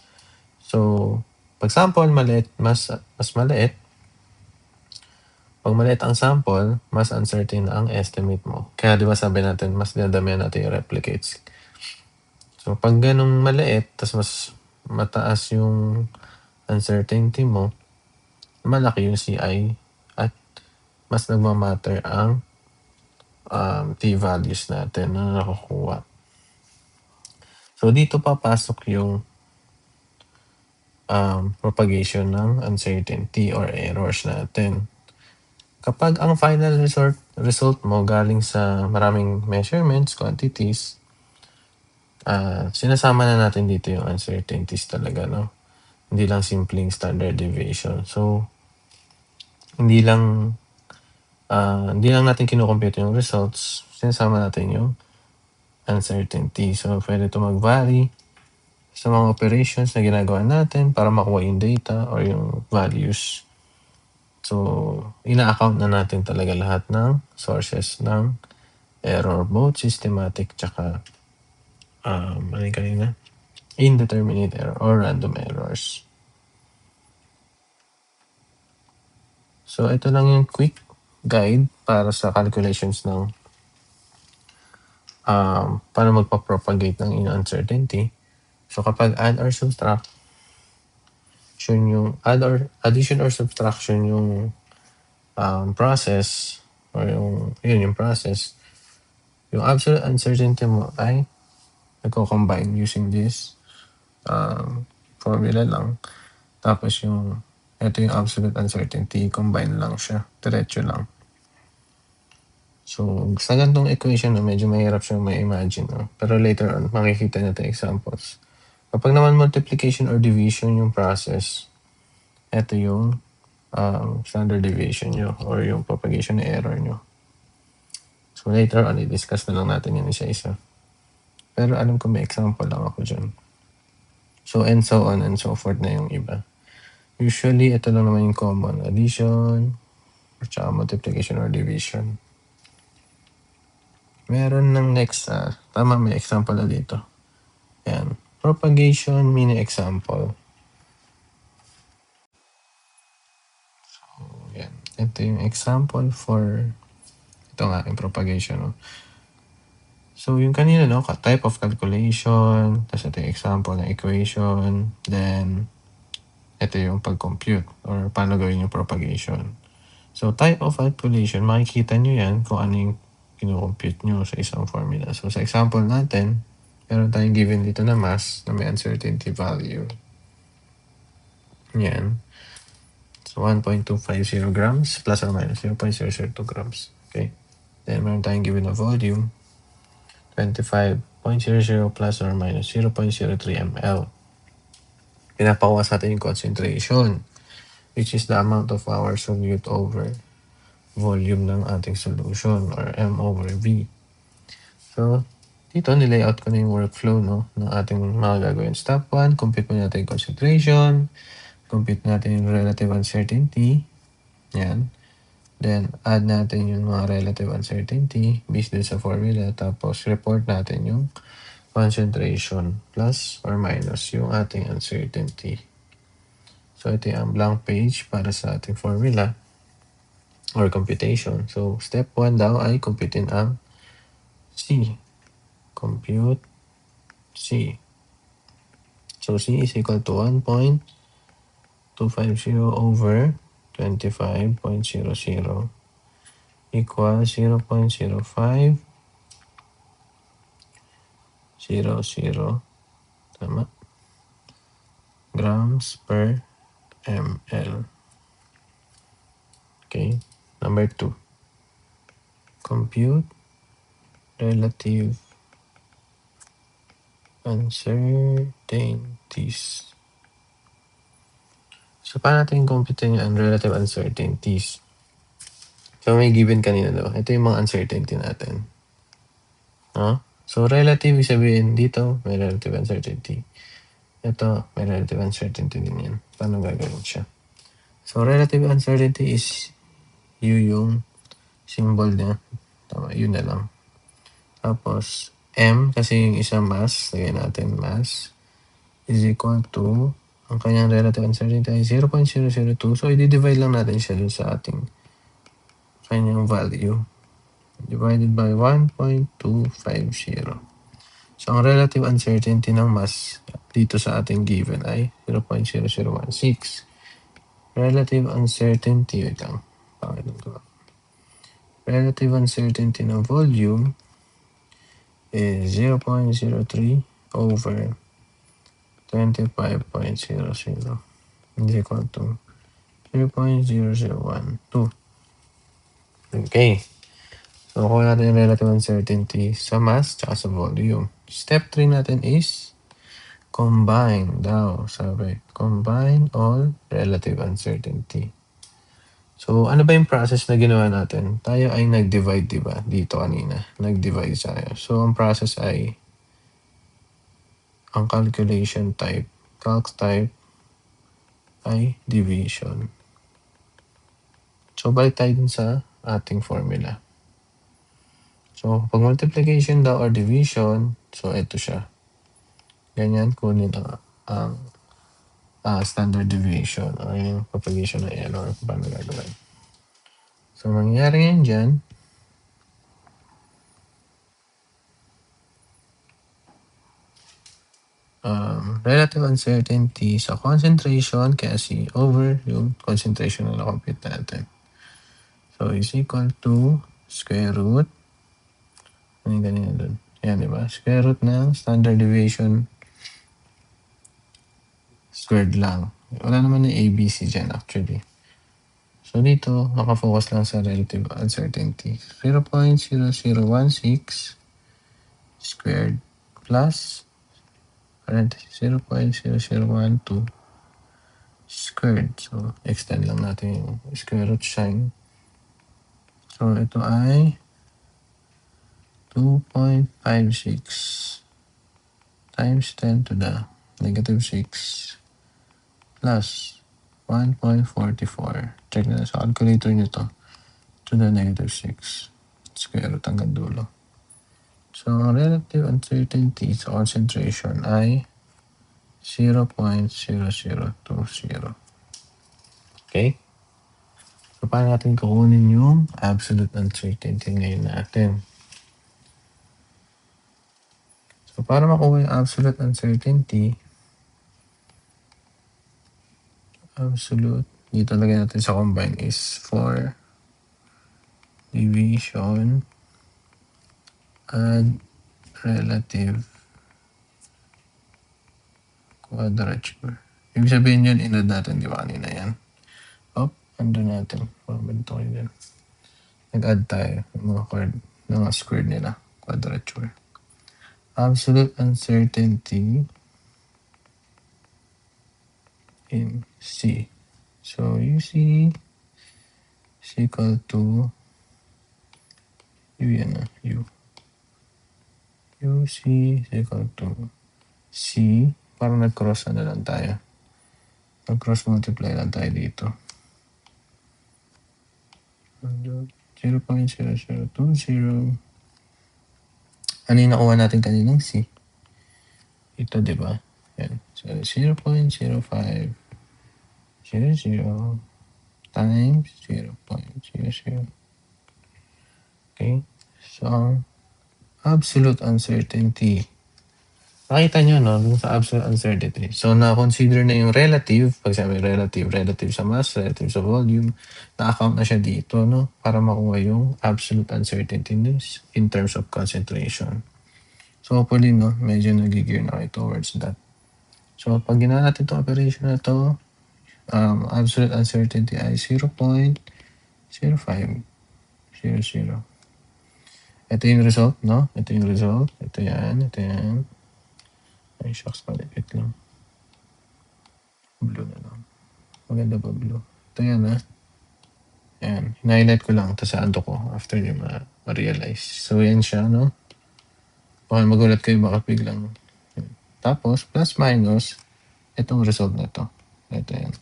So, pag sample, mas maliit. Pag maliit ang sample, mas uncertain ang estimate mo. Kaya di ba sabi natin, mas dinadamihan natin yung replicates. So, pag ganong maliit, tas mas mataas yung uncertainty mo, malaki yung CI at mas nagmamatter ang t-values natin na nakukuha. So, dito papasok yung propagation ng uncertainty or errors natin. Kapag ang final result mo galing sa maraming measurements, quantities, sinasama na natin dito yung uncertainties talaga, no? Hindi lang simpleng standard deviation. So, hindi lang natin kinukompute yung results, sinasama natin yung uncertainty. So, pwede ito mag-vary sa mga operations na ginagawa natin para makuha yung data or yung values. So, ina-account na natin talaga lahat ng sources ng error, both systematic tsaka indeterminate error or random errors. So, ito lang yung quick guide para sa calculations ng paano magpa-propagate ng uncertainty. So, kapag add or subtract, addition or subtraction yung process or yung process, yung absolute uncertainty mo ay nagko-combine using this formula lang. Tapos ito yung absolute uncertainty, combine lang siya. Diretso lang. So, sa ganitong equation, medyo mahirap siyang ma-imagine. No? Pero later on, makikita natin examples. Kapag naman multiplication or division yung process, ito yung standard deviation nyo or yung propagation error nyo. So, later on, i-discuss na lang natin yan isa-isa. Pero alam ko may example lang ako dyan. So, and so on and so forth na yung iba. Usually, ito lang naman yung common. Addition, or tsaka multiplication or division. Meron ng next, tama, may example na dito. Yan. Propagation mini example. So, yan. Ito yung example for ito nga, yung propagation. No? So, yung kanina, no, type of calculation, tapos ito yung example ng equation, then ito yung pag-compute or paano gawin yung propagation. So, type of calculation, makikita nyo yan kung ano yung kino-compute nyo sa isang formula. So, sa example natin, meron tayong given dito na mass na may uncertainty value. Yan. So, 1.250 grams plus or minus 0.002 grams. Okay. Then, meron tayong given na volume, 25.00 plus or minus 0.03 ml. Pinapakuha sa atin yung concentration, which is the amount of our solute over volume ng ating solution or M over V. So, dito nilayout ko na yung workflow, no, ng ating mga gagawin. Step 1, compute mo natin yung concentration, compute natin yung relative uncertainty. Yan. Then, add natin yung mga relative uncertainty based din sa formula. Tapos, report natin yung concentration plus or minus yung ating uncertainty. So, ito yung blank page para sa ating formula or computation. So, step 1 daw ay computein ang C. Compute C. So, C is equal to 1.250 over 25.00 equals 0.0500 tama, grams per ml. Okay. Number 2. Compute relative uncertainties. So, paano natin computein yung relative uncertainties? So, may given kanina daw. Ito yung mga uncertainty natin. No? So, relative, sabihin dito, may relative uncertainty. Ito, may relative uncertainty din yan. Paano gagawin siya? So, relative uncertainty is yung symbol niya. Tama, yun na lang. Tapos, M, kasi yung isang mass, lagyan natin mass, is equal to, ang kanyang relative uncertainty ay 0.002. So, i-divide lang natin siya dun sa ating kanyang value. Divided by 1.250. So, ang relative uncertainty ng mass dito sa ating given ay 0.0016. Relative uncertainty, wait lang. Relative uncertainty ng volume is 0.03 over 25.00 is equal to 0.0012. Okay. So, kuha natin yung relative uncertainty sa mass at sa volume. Step 3 natin is combine daw. Sabi, combine all relative uncertainty. So, ano ba yung process na ginawa natin? Tayo ay nag-divide, di ba? Dito kanina. Nag-divide tayo. So, ang process ay ang calculation type, calc type ay division. So, balik tayo dun sa ating formula. So, pag multiplication daw or division, so ito siya. Ganyan, kunin ang standard deviation or yung propagation ng error kung paano gagawin. So, mangyayari ngayon dyan, relative uncertainty sa concentration kaya C over yung concentration na na-compute natin. So, is equal to square root. Ano yung ganyan dun? Yan, di ba? Square root ng standard deviation squared lang. Wala naman yung ABC dyan actually. So, dito, nakafocus lang sa relative uncertainty. 0.0016 squared plus parenthesis 0.0012 squared. So, extend lang natin yung square root sign. So, ito ay 2.56 times 10 to the negative 6 plus 1.44. Check na sa calculator nyo to. To the negative 6. Square root hanggang dulo. So, ang relative uncertainty sa concentration ay 0.0020. Okay? So, paano natin kukunin yung absolute uncertainty ngayon natin? So, para makuha yung absolute uncertainty, dito lagyan natin sa combine is for division, add relative quadrature. Ibig sabihin yun, inad natin, di ba kanina yan? Ando natin. Ito kayo din. Nag-add tayo ng mga squared nila. Quadrature. Absolute uncertainty in C. So, UC is equal to U yan na. UC is equal to C. Parang nag-cross na lang tayo. Nag-cross multiply lang tayo dito. 0.0020. Ano yung nakuha natin kaninang C? Ito, di ba? Yan. So, 0.0500 times 0.00. Okay? So, absolute uncertainty. Nakita nyo, no? Dun sa absolute uncertainty. So, na-consider na yung relative. Pag sabi relative sa mass, relative sa volume, na-account na siya dito, no? Para makuha yung absolute uncertainty in terms of concentration. So, hopefully, no? Medyo nag-gear na kayo towards that. So, pag ginawa natin itong operation na to, absolute uncertainty ay 0.0500. Ito yung result, no? Ito yung result. Ito yan. Ay, shucks, malipit lang. Blue na lang. Maganda ba blue? Ito yan, ha? Yan. Hina-highlight ko lang. Ito sa ando ko after nyo ma-realize. So, yan siya, no? Baka magulat kayo, baka biglang. Tapos, plus minus, itong result na to. Ito yan.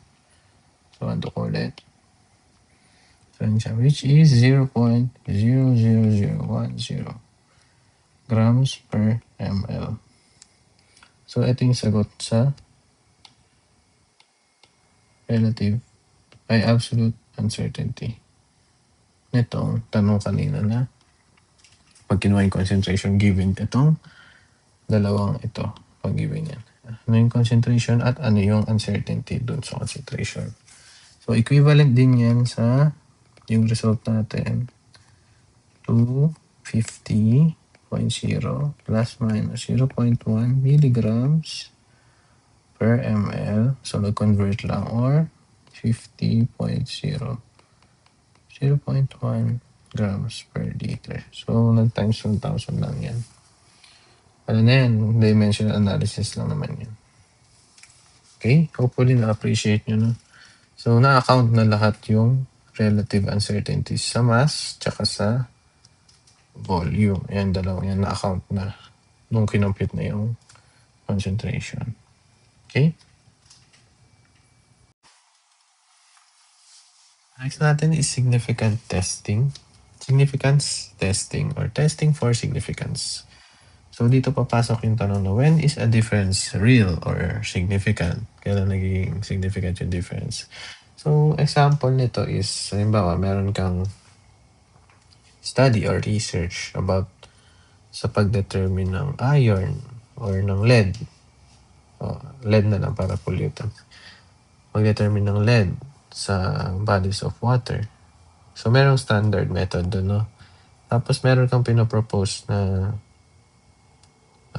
So, ando ko ulit. So, yan siya, which is 0.00010 grams per ml. So, ito yung sagot sa absolute uncertainty. Nitong tanong kanina na pag kinuha yung concentration given itong dalawang ito, pag given yan. Ano yung concentration at ano yung uncertainty dun sa concentration. So, equivalent din yan sa yung result natin to 50.0 plus minus 0.1 milligrams per ml. So, nag-convert lang or 50.0. 0.1 grams per liter. So, nag-times 1,000 lang yan. Ano na yan? Dimensional analysis lang naman yan. Okay? Hopefully, na-appreciate nyo, no? So, na-account na lahat yung relative uncertainties sa mass tsaka sa volume. Yan, dalawang yan na-account na nung kinompute na yung concentration. Okay? Next natin is significant testing. Significance testing or testing for significance. So, dito papasok yung tanong na when is a difference real or significant? Kailan naging significant yung difference? So, example nito is, halimbawa, meron kang study or research about sa pagdetermine ng iron or ng lead. Lead na lang para pollutant. Pagdetermine ng lead sa bodies of water. So, merong standard method doon, no? Tapos, meron kang pinopropose na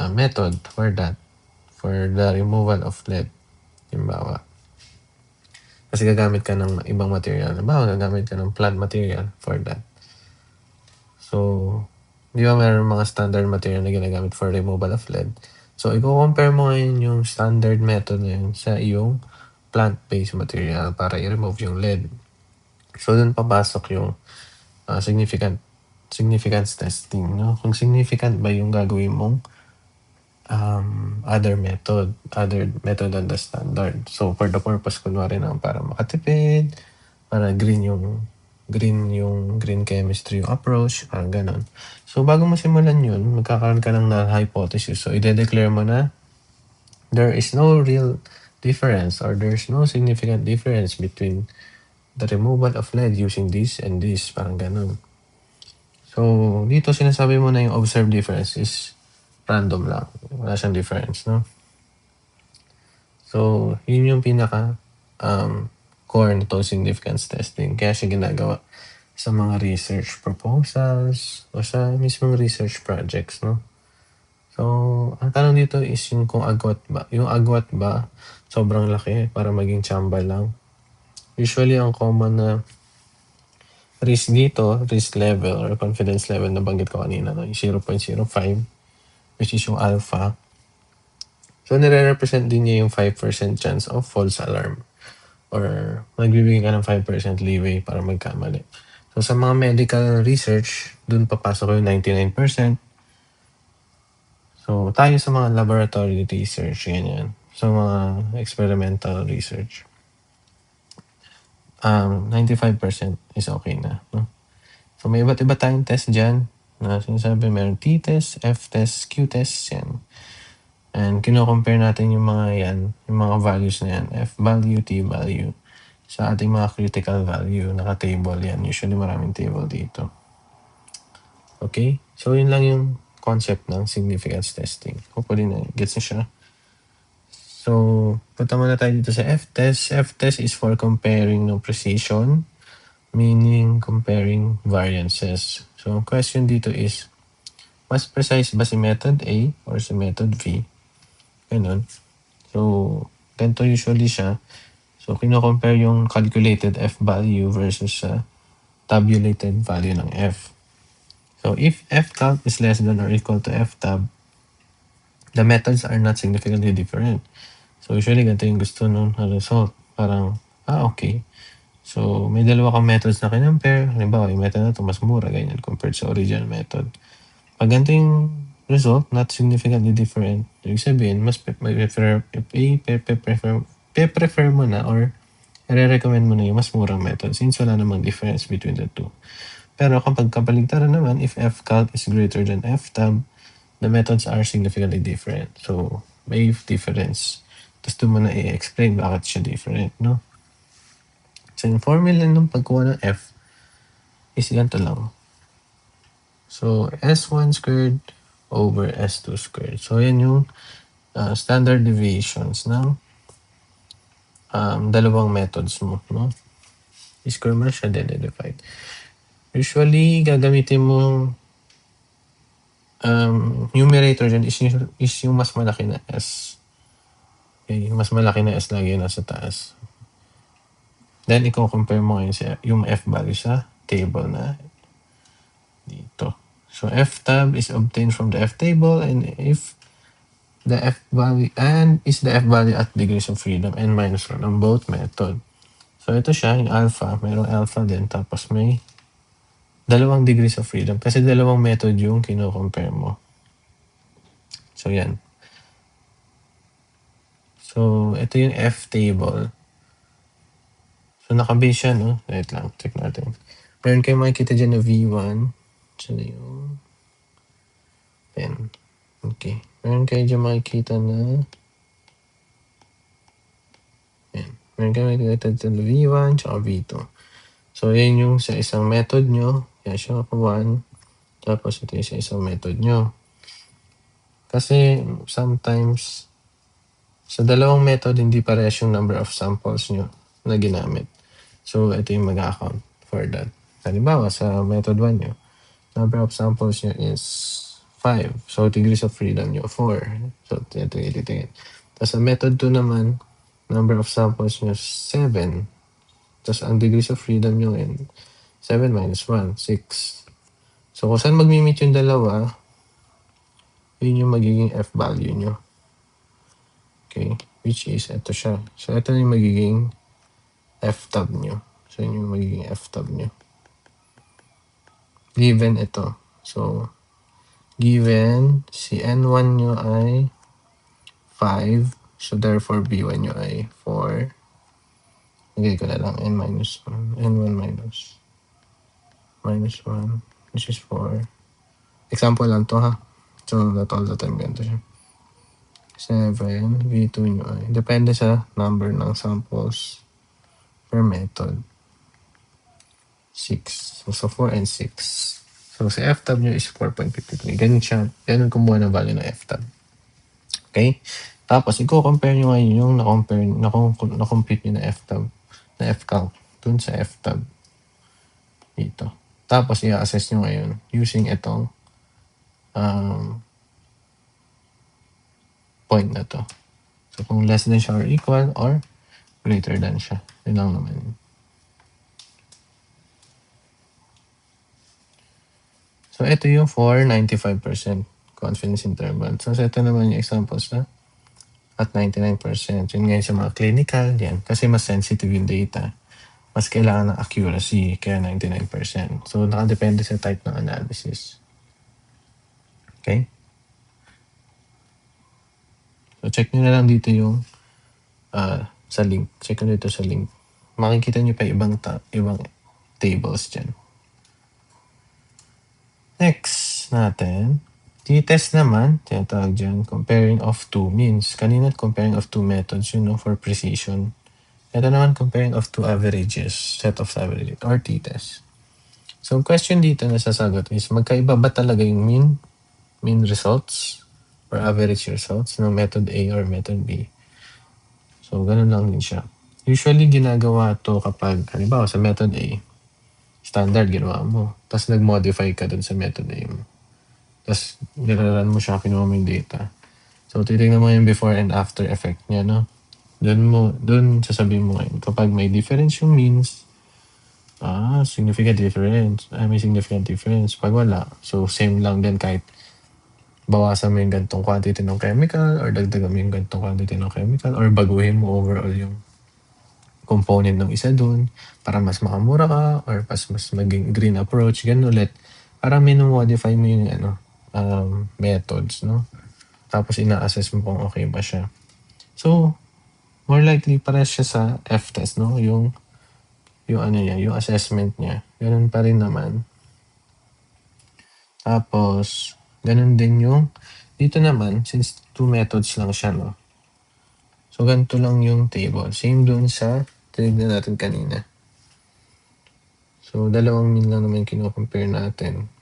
method for that, for the removal of lead. Halimbawa. Kasi gagamit ka ng ibang material. Halimbawa, gagamit ka ng plant material for that. So, di ba meron mga standard material na ginagamit for removal of lead? So, i-compare mo ngayon yung standard method na yun sa iyong plant-based material para i-remove yung lead. So, dun papasok yung significance testing. No? Kung significant ba yung gagawin mong other method than the standard. So, for the purpose, kunwari na para makatipid, para green chemistry yung approach, parang ganon. So, bago mo simulan yun, magkakaroon ka ng null hypothesis. So, i-declare mo na there is no real difference or there's no significant difference between the removal of lead using this and this, parang ganon. So, dito sinasabi mo na yung observed difference is random lang. Wala siyang difference, no? So, yun yung pinaka core nito significance testing. Kaya siya ginagawa sa mga research proposals o sa mismong research projects, no? So, ang tanong dito is yung kung agwat ba. Yung agwat ba, sobrang laki para maging tsamba lang. Usually, ang common na risk dito, risk level or confidence level na banggit ko kanina, no? Yung 0.05, which is yung alpha. So, nire-represent din niya yung 5% chance of false alarm or magbibigay ka ng 5% leeway para magkamali. So, sa mga medical research, dun papasok yung 99%. So, tayo sa mga laboratory research, ganyan. Sa mga experimental research, 95% is okay na. No? So, may iba't iba tayong test dyan na sinasabi, meron t-test, f-test, q-test, yan. And kino-compare natin yung mga yan, yung mga values na yan, f-value, t-value, sa ating mga critical value, naka-table yan. Usually maraming table dito. Okay? So, yun lang yung concept ng significance testing. Hopefully na gets na siya. So, punta muna tayo dito sa f-test. F-test is for comparing no precision, meaning comparing variances. So, ang question dito is, mas precise ba si method A or si method V? Ganun. So, ganito usually siya. So, kino-compare yung calculated F value versus sa tabulated value ng F. So, if F calc is less than or equal to F tab, the methods are not significantly different. So, usually, ganito yung gusto nung result. Parang, okay. So, may dalawa kang methods na kinompare. Halimbawa, yung method na ito mas mura, ganyan, compared sa original method. Pag ganito yung result, not significantly different, ibig sabihin, mas prefer mo na or i-recommend mo na yung mas murang method since wala namang difference between the two. Pero kapag kabaligtaran naman, if f-calc is greater than f-tab, the methods are significantly different. So, may difference. Tapos doon mo na i-explain bakit siya different, no? So, yung formula ng pagkuha ng f is ganito lang. So, S1 squared over S2 squared. So, yan yung standard deviations ng dalawang methods mo, no? I-square mo na siya, then divide. Usually, gagamitin mo numerator dyan is yung mas malaki na S. Okay, yung mas malaki na S lagi nasa taas. Then, i-compare mo ngayon yung F value sa table na dito. So, F tab is obtained from the F table, and if the F value is the F value at degrees of freedom n minus 1 on both method. So, ito siya, yung alpha. Mayroong alpha din. Tapos may dalawang degrees of freedom. Kasi dalawang method yung kino-compare mo. So, yan. So, ito yung F table. So, nakabase siya, no? Wait lang. Check natin. Meron kayo makikita dyan na V1. So, yung pen. Okay. Meron kayo dyan makikita na meron kayo makikita dyan na V1 tsaka V2. So, yan yung sa isang method nyo. Yan siya 1. Tapos, ito yung sa isang method nyo. Kasi, sometimes, sa dalawang method, hindi parehas yung number of samples nyo na ginamit. So, ito yung mag-account for that. Halimbawa, sa method 1 nyo, number of samples nyo is 5. So, degrees of freedom nyo, 4. So, ito yung ititingin. Tapos, sa method 2 naman, number of samples nyo, 7. Tapos, ang degrees of freedom nyo, 7 minus 1, 6. So, kung saan mag-meet yung dalawa, yun yung magiging F value nyo. Okay, which is, ito siya. So, ito yung magiging F tab nyo. So, yun yung magiging F tab nyo. Given ito. So, given si N1 nyo ay 5. So, therefore, B1 nyo ay 4. Lagay ko na lang N minus 1. N1 minus 1, which is 4. Example lang to, ha? So, not all the time ganito siya. 7, V2 nyo ay, depende sa number ng samples per method. 6. So, 4 and 6. So, So, sa F-tab nyo is 4.53. Ganun kumuha ng value ng F-tab. Okay? Tapos, i-compare nyo ngayon yung na-compute nyo na F-tab, na F-count, dun sa F-tab. Dito. Tapos, i-assess nyo ngayon using itong point na to. So, kung less than siya or equal or greater than siya. Yun lang naman. So, ito yung for 95% confidence interval. So, ito naman yung examples na at 99%. Yun ngayon sa mga clinical, yan. Kasi mas sensitive yung data. Mas kailangan ng accuracy, kaya 99%. So, nakadepende sa type ng analysis. Okay? So, check nyo na lang dito yung sa link. Check nyo dito sa link. Makikita nyo pa ibang tables dyan. Next natin, t-test naman, tinatawag dyan, comparing of two means. Kanina, comparing of two methods, yun, no, for precision. Ito naman, comparing of two averages, set of averages, or t-test. So, question dito na sasagot is, magkaiba ba talaga yung mean results or average results ng method A or method B? So, ganun lang din siya. Usually, ginagawa to kapag, halimbawa, sa method A, standard ginawa mo. Tapos, nag-modify ka dun sa method A mo. Tapos, niraran mo siya, kinuha mo yung data. So, titignan mo yung before and after effect niya, no? Doon sasabihin mo ngayon, kapag may difference yung means, significant difference. May significant difference. Pag wala, so same lang din kahit bawasan mo yung gantong quantity ng chemical or dagdagan mo yung gantong quantity ng chemical or baguhin mo overall yung component ng isa dun para mas makamura ka or mas maging green approach, ganun ulit. Para minumodify mo yung methods, no? Tapos ina-assess mo kung okay ba siya. So, more likely para siya sa F-test, no? Yung assessment niya. Ganun pa rin naman. Tapos, ganun din yung, dito naman, since two methods lang siya, no? So, ganito lang yung table. Same dun sa tinignan natin kanina. So, dalawang mean lang naman kino-compare natin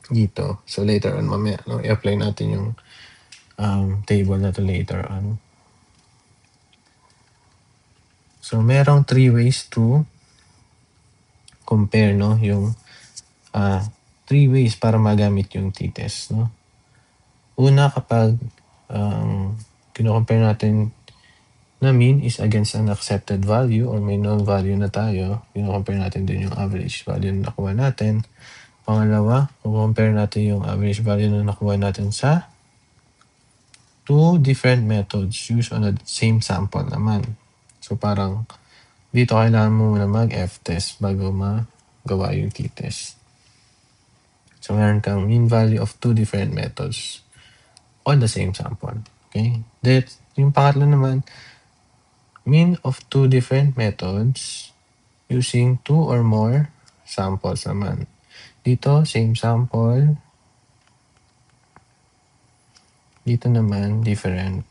dito. So, later on, mamaya, no, i-apply natin yung table na to later on. So, merong 3 ways to compare, no, yung 3 ways para magamit yung t-test, no? Una, kapag kino-compare natin na mean is against an accepted value or may known value na tayo, kino-compare natin din yung average value na nakuha natin. Pangalawa, compare natin yung average value na nakuha natin sa two different methods used on the same sample naman. So parang dito kailangan mo muna mag-F-test bago magawa yung t-test. So meron kang mean value of two different methods on the same sample. Okay? Then, yung pangatlo naman, mean of two different methods using two or more samples naman. Dito, same sample. Dito naman, different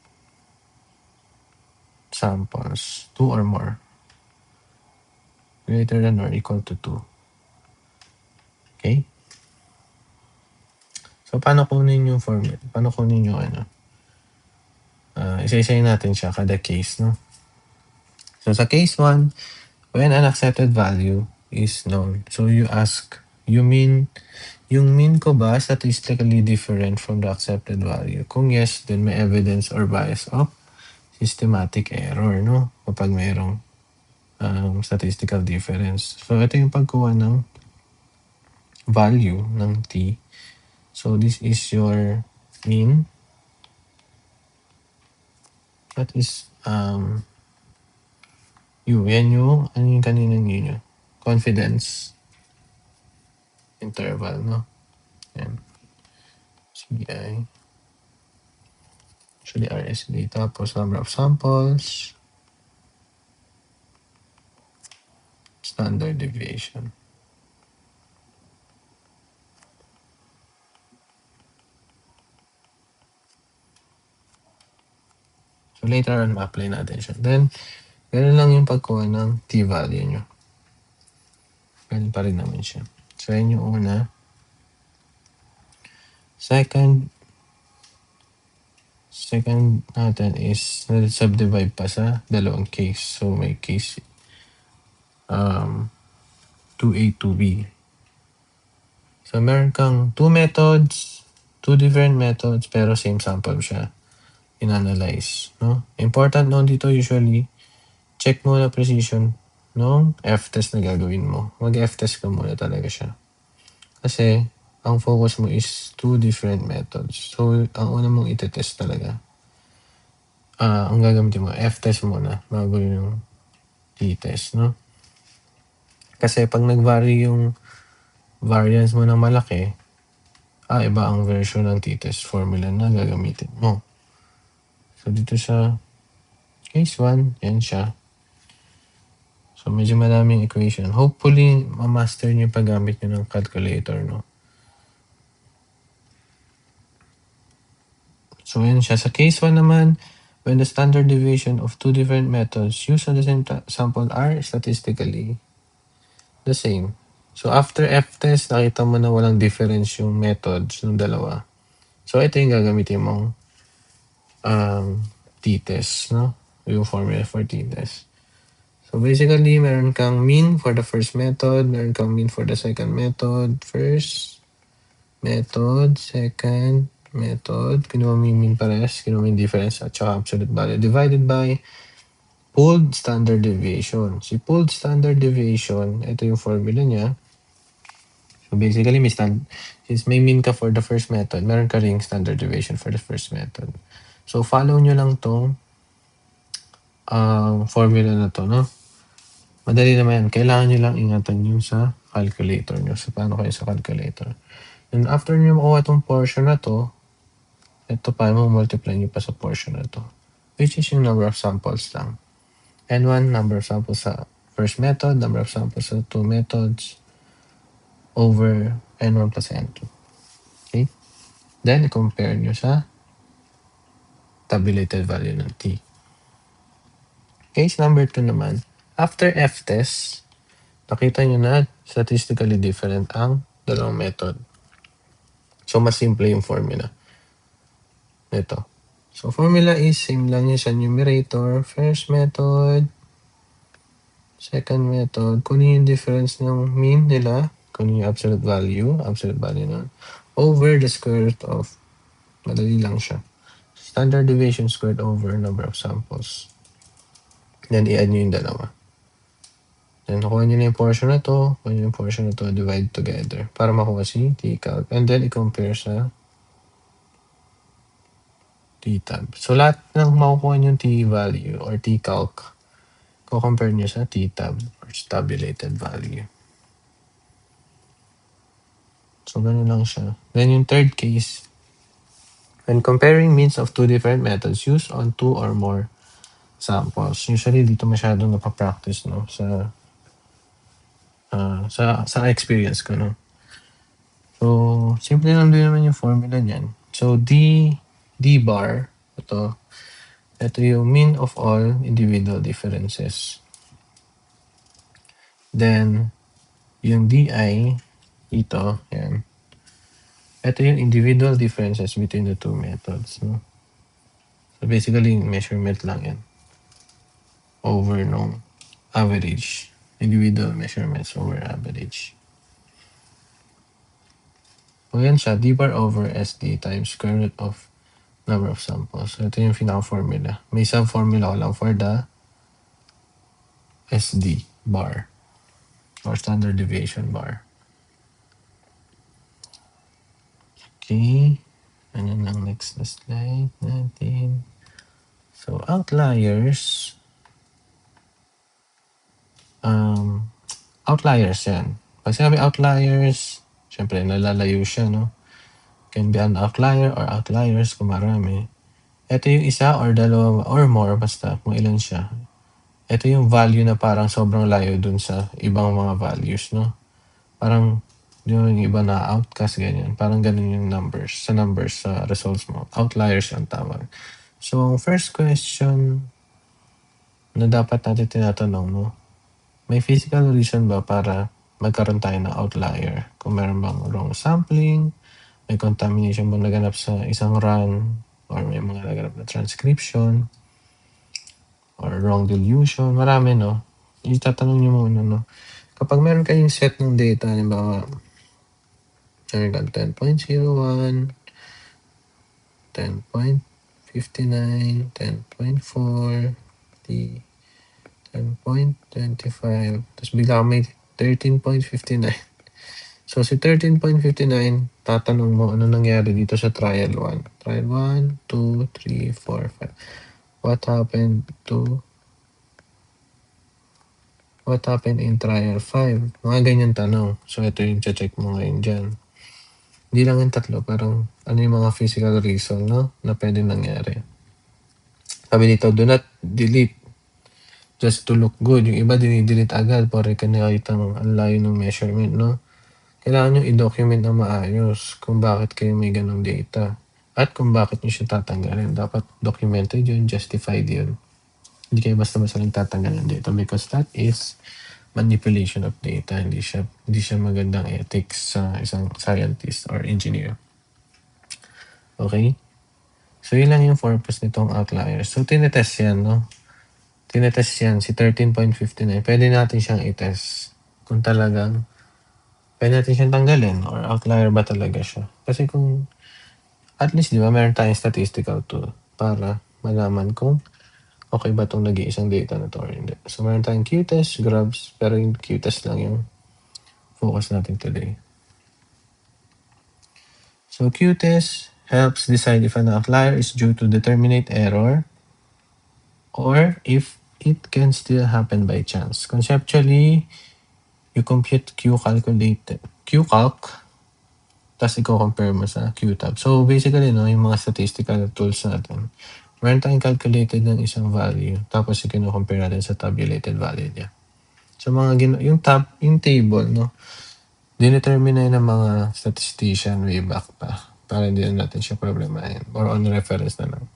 samples. Two or more. Greater than or equal to 2. Okay? So, paano kunin yung format? Paano kunin yung isa-isayin natin siya kada case, no? So, sa case 1, when an accepted value is known, so you ask, yung mean ko ba statistically different from the accepted value? Kung yes, then may evidence or bias of systematic error, no? Kapag mayroong statistical difference. So, ito yung pagkuha ng value ng t. So, this is your mean. That is, yan yung, ano yung kaninang yun? Confidence interval, no? Yan. CI. Actually, RSD. Tapos, number of samples. Standard deviation. So, later on, ma-apply natin siya. Then, ganun lang yung pagkuha ng t-value nyo. Ganun pa rin naman siya. So, yan yung una. Second natin is subdivide pa sa dalawang case. So may case 2A, 2B. So meron kang two different methods, pero same sample siya in-analyze. No? Important noon dito usually, check mo na precision nung F-test na gagawin mo. Mag-F-test ka muna talaga siya. Kasi, ang focus mo is two different methods. So, ang una mong iti-test talaga, ang gagamitin mo, F-test muna bago yung T-test, no? Kasi pag nag-vary yung variance mo ng malaki, iba ang version ng T-test formula na gagamitin mo. So, dito sa case 1, yan siya. So, medyo maraming equation. Hopefully, ma-master niyo yung paggamit niyo ng calculator, no? So, yan siya. Sa case 1 naman, when the standard deviation of two different methods used on the same sample are statistically the same. So, after F-test, nakita mo na walang difference yung methods ng dalawa. So, ito yung gagamitin mong T-test, no? Yung formula for T-test. So, basically, meron kang mean for the first method, meron kang mean for the second method. First method, second method, kinuha mo yung mean parehas, kinuha mo yung difference at saka absolute value divided by pooled standard deviation. Si pooled standard deviation, ito yung formula niya. So basically, since may mean ka for the first method, meron ka ring standard deviation for the first method. So follow nyo lang tong formula na to, no? Madali naman yan. Kailangan nyo lang ingatan yung sa calculator nyo. So paano kayo sa calculator? And after nyo makuha itong portion na to, ito pa, multiply nyo pa sa portion na to. Which is yung number of samples lang. N1, number of samples sa first method, number of samples sa two methods, over N1 plus N2. Okay? Then, compare nyo sa tabulated value ng T. Case number 2 naman, after F-test, nakita nyo na statistically different ang dalawang method. So, mas simple yung formula. Ito. So, formula is same lang yun sa numerator. First method, second method. Kunin yung difference ng mean nila. Kunin yung absolute value nun. Over the square root of, madali lang siya. Standard deviation squared over number of samples. Then, i-add nyo yung dalawa. Then, nakuha nyo na yung portion na to. Kuha nyo yung portion na to, divide together. Para makuha si T-calc. And then, i-compare sa T-tab. So, lahat ng makukuha nyo yung T-value or T-calc, compare nyo sa T-tab or tabulated value. So, ganun lang siya. Then, yung third case, when comparing means of two different methods used on two or more samples. Usually, dito masyadong napapractice, no? Sa experience ko, no? So, simple lang din naman yung formula niyan. So, D bar, ito yung mean of all individual differences. Then, yung DI, ito, yan. Ito yung individual differences between the two methods. No? So, basically, measurement lang yan. Over no average. Individual measurements over average. So, yan siya. D bar over SD times square root of number of samples. So, ito yung pinaka-formula. May sub-formula ko lang for the SD bar or standard deviation bar. Okay. Ano lang next na slide natin. So, outliers. Outliers yan. Pag sinabi outliers, syempre nalalayo siya, no? Can be an outlier or outliers kung marami. Ito yung isa or dalawa or more, basta kung ilan siya. Ito yung value na parang sobrang layo dun sa ibang mga values, no? Parang yung iba na outcast, ganyan. Parang ganun yung numbers, sa results mo. Outliers yung tawag. So, first question na dapat natin tinatanong, no? May physical reason ba para magkaroon tayo ng outlier? Kung meron bang wrong sampling, may contamination bang naganap sa isang run, or may mga naganap na transcription, or wrong dilution, marami, no? Itatanong nyo muna, no? Kapag meron kayong set ng data, halimbawa, meron kang 10.01, 10.59, 10.4, 10.25, tapos bigla may 13.59. So, si 13.59, tatanong mo ano nangyari dito sa trial 1. Trial 1, 2, 3, 4, 5. What happened in trial 5? Mga ganyan tanong. So, ito yung check mo ngayon dyan. Hindi lang yung tatlo, parang ano yung mga physical reason, no? Na pwede nangyari. Sabi dito, do not delete just to look good. Yung iba dinidelete agad para nakitang ang layo ng measurement, no? Kailangan nyo i-document na maayos kung bakit kayo may ganong data at kung bakit nyo siya tatanggalin. Dapat documented yun, justified yun. Hindi kayo basta-basta nagtatanggal ng data because that is manipulation of data. Hindi siya magandang ethics sa isang scientist or engineer. Okay? So, yun lang yung purpose nitong outlier. So, tinetest yan, no? Tinetest yan, si 13.59. Pwede natin siyang i-test kung talagang pwede natin siyang tanggalin or outlier ba talaga siya. Kasi kung, at least, di ba, meron tayong statistical tool para malaman kung okay ba itong nag-iisang data na to or hindi. So, meron tayong Q-test, grabs, pero yung Q-test lang yung focus natin today. So, Q-test helps decide if an outlier is due to determinate error or if it can still happen by chance. Conceptually, you compute Q-calc, tapos i-compare mo sa Q-tab. So, basically, no, yung mga statistical tools natin, meron tayong calculated ng isang value, tapos i-compare natin sa tabulated value niya. So, yung table, no, dinetermine na yun ng mga statistician way back pa, para hindi na natin siya problemahin, or on reference na lang.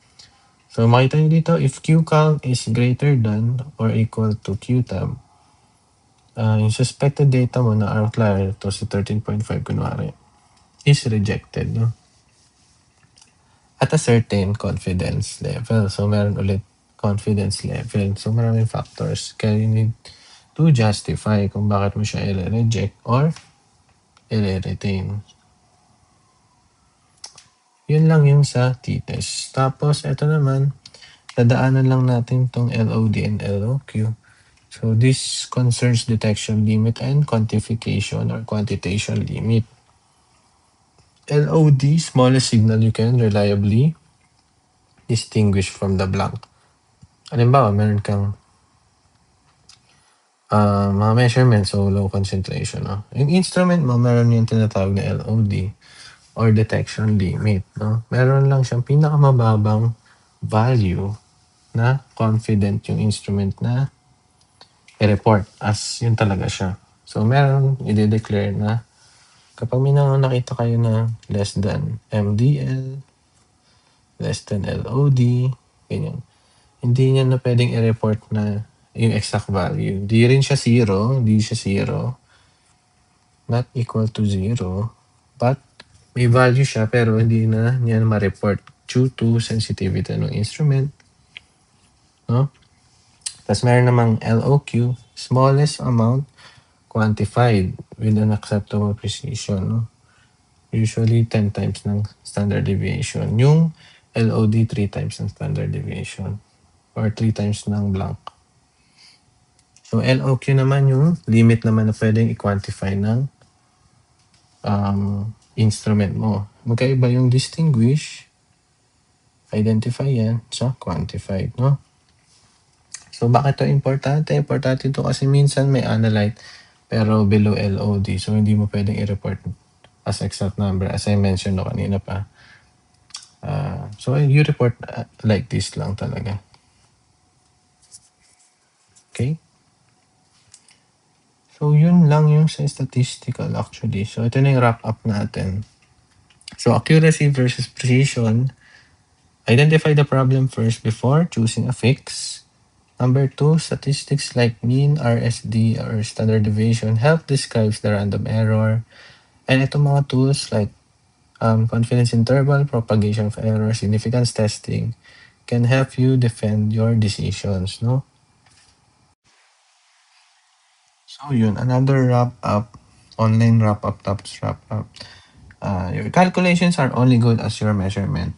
So, makita nyo dito, if Q-calc is greater than or equal to Q-tab, yung suspected data mo na outlier, to si 13.5 kunwari, is rejected, no? At a certain confidence level. So, meron ulit confidence level. So, maraming factors. Kaya you need to justify kung bakit mo siya i-reject or i-retain. Yun lang yung sa t-test. Tapos, ito naman, dadaanan lang natin tong LOD and LOQ. So, this concerns detection limit and quantification or quantitation limit. LOD, smallest signal you can reliably distinguish from the blank. Halimbawa, meron kang mga measurements, so low concentration. No? Yung instrument mo, meron yung tinatawag na LOD or detection limit. No? Meron lang siyang pinakamababang value na confident yung instrument na i-report as yun talaga siya. So, meron i-declare na kapag may nakita kayo na less than MDL, less than LOD, ganyan. Hindi niya na pwedeng i-report na yung exact value. Di rin siya zero, not equal to zero, but may value siya pero hindi na niya ma-report due to sensitivity ng instrument. No? Tapos meron namang LOQ, smallest amount quantified with an acceptable precision. No? Usually 10 times ng standard deviation. Yung LOD 3 times ng standard deviation or 3 times ng blank. So, LOQ naman yung limit naman na pwedeng i-quantify ng instrument mo. Magkaiba yung distinguish, identify yan sa quantified, no? So, bakit ito importante? Importante ito kasi minsan may analyte pero below LOD. So, hindi mo pwedeng i-report as exact number as I mentioned no kanina pa. So, you report like this lang talaga. Okay? So, yun lang yung sa statistical actually. So, ito na yung wrap up natin. So, accuracy versus precision. Identify the problem first before choosing a fix. Number 2, statistics like mean, RSD, or standard deviation help describe the random error. And itong mga tools like Confidence interval, propagation of error, significance testing can help you defend your decisions, no? So yun, another wrap-up, online wrap-up, tops wrap-up. Your calculations are only good as your measurement.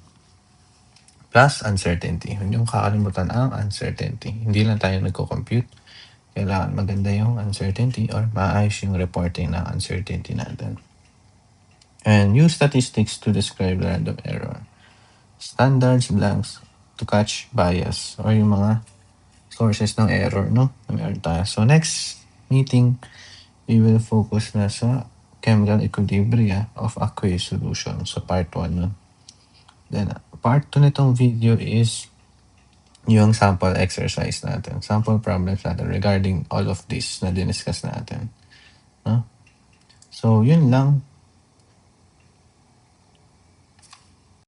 Plus uncertainty. Huwag niyong kakalimutan ang uncertainty. Hindi lang tayo nagko-compute. Kailangan maganda yung uncertainty or maayos yung reporting ng uncertainty natin. And use statistics to describe the random error. Standards, blanks to catch bias or yung mga sources ng error, no? Na meron tayo. So next meeting, we will focus na sa chemical equilibria of aqueous solution. So part 1 nun. Then part 2 nitong video is yung sample exercise natin, sample problems natin regarding all of this na diniscuss natin. No? So, yun lang.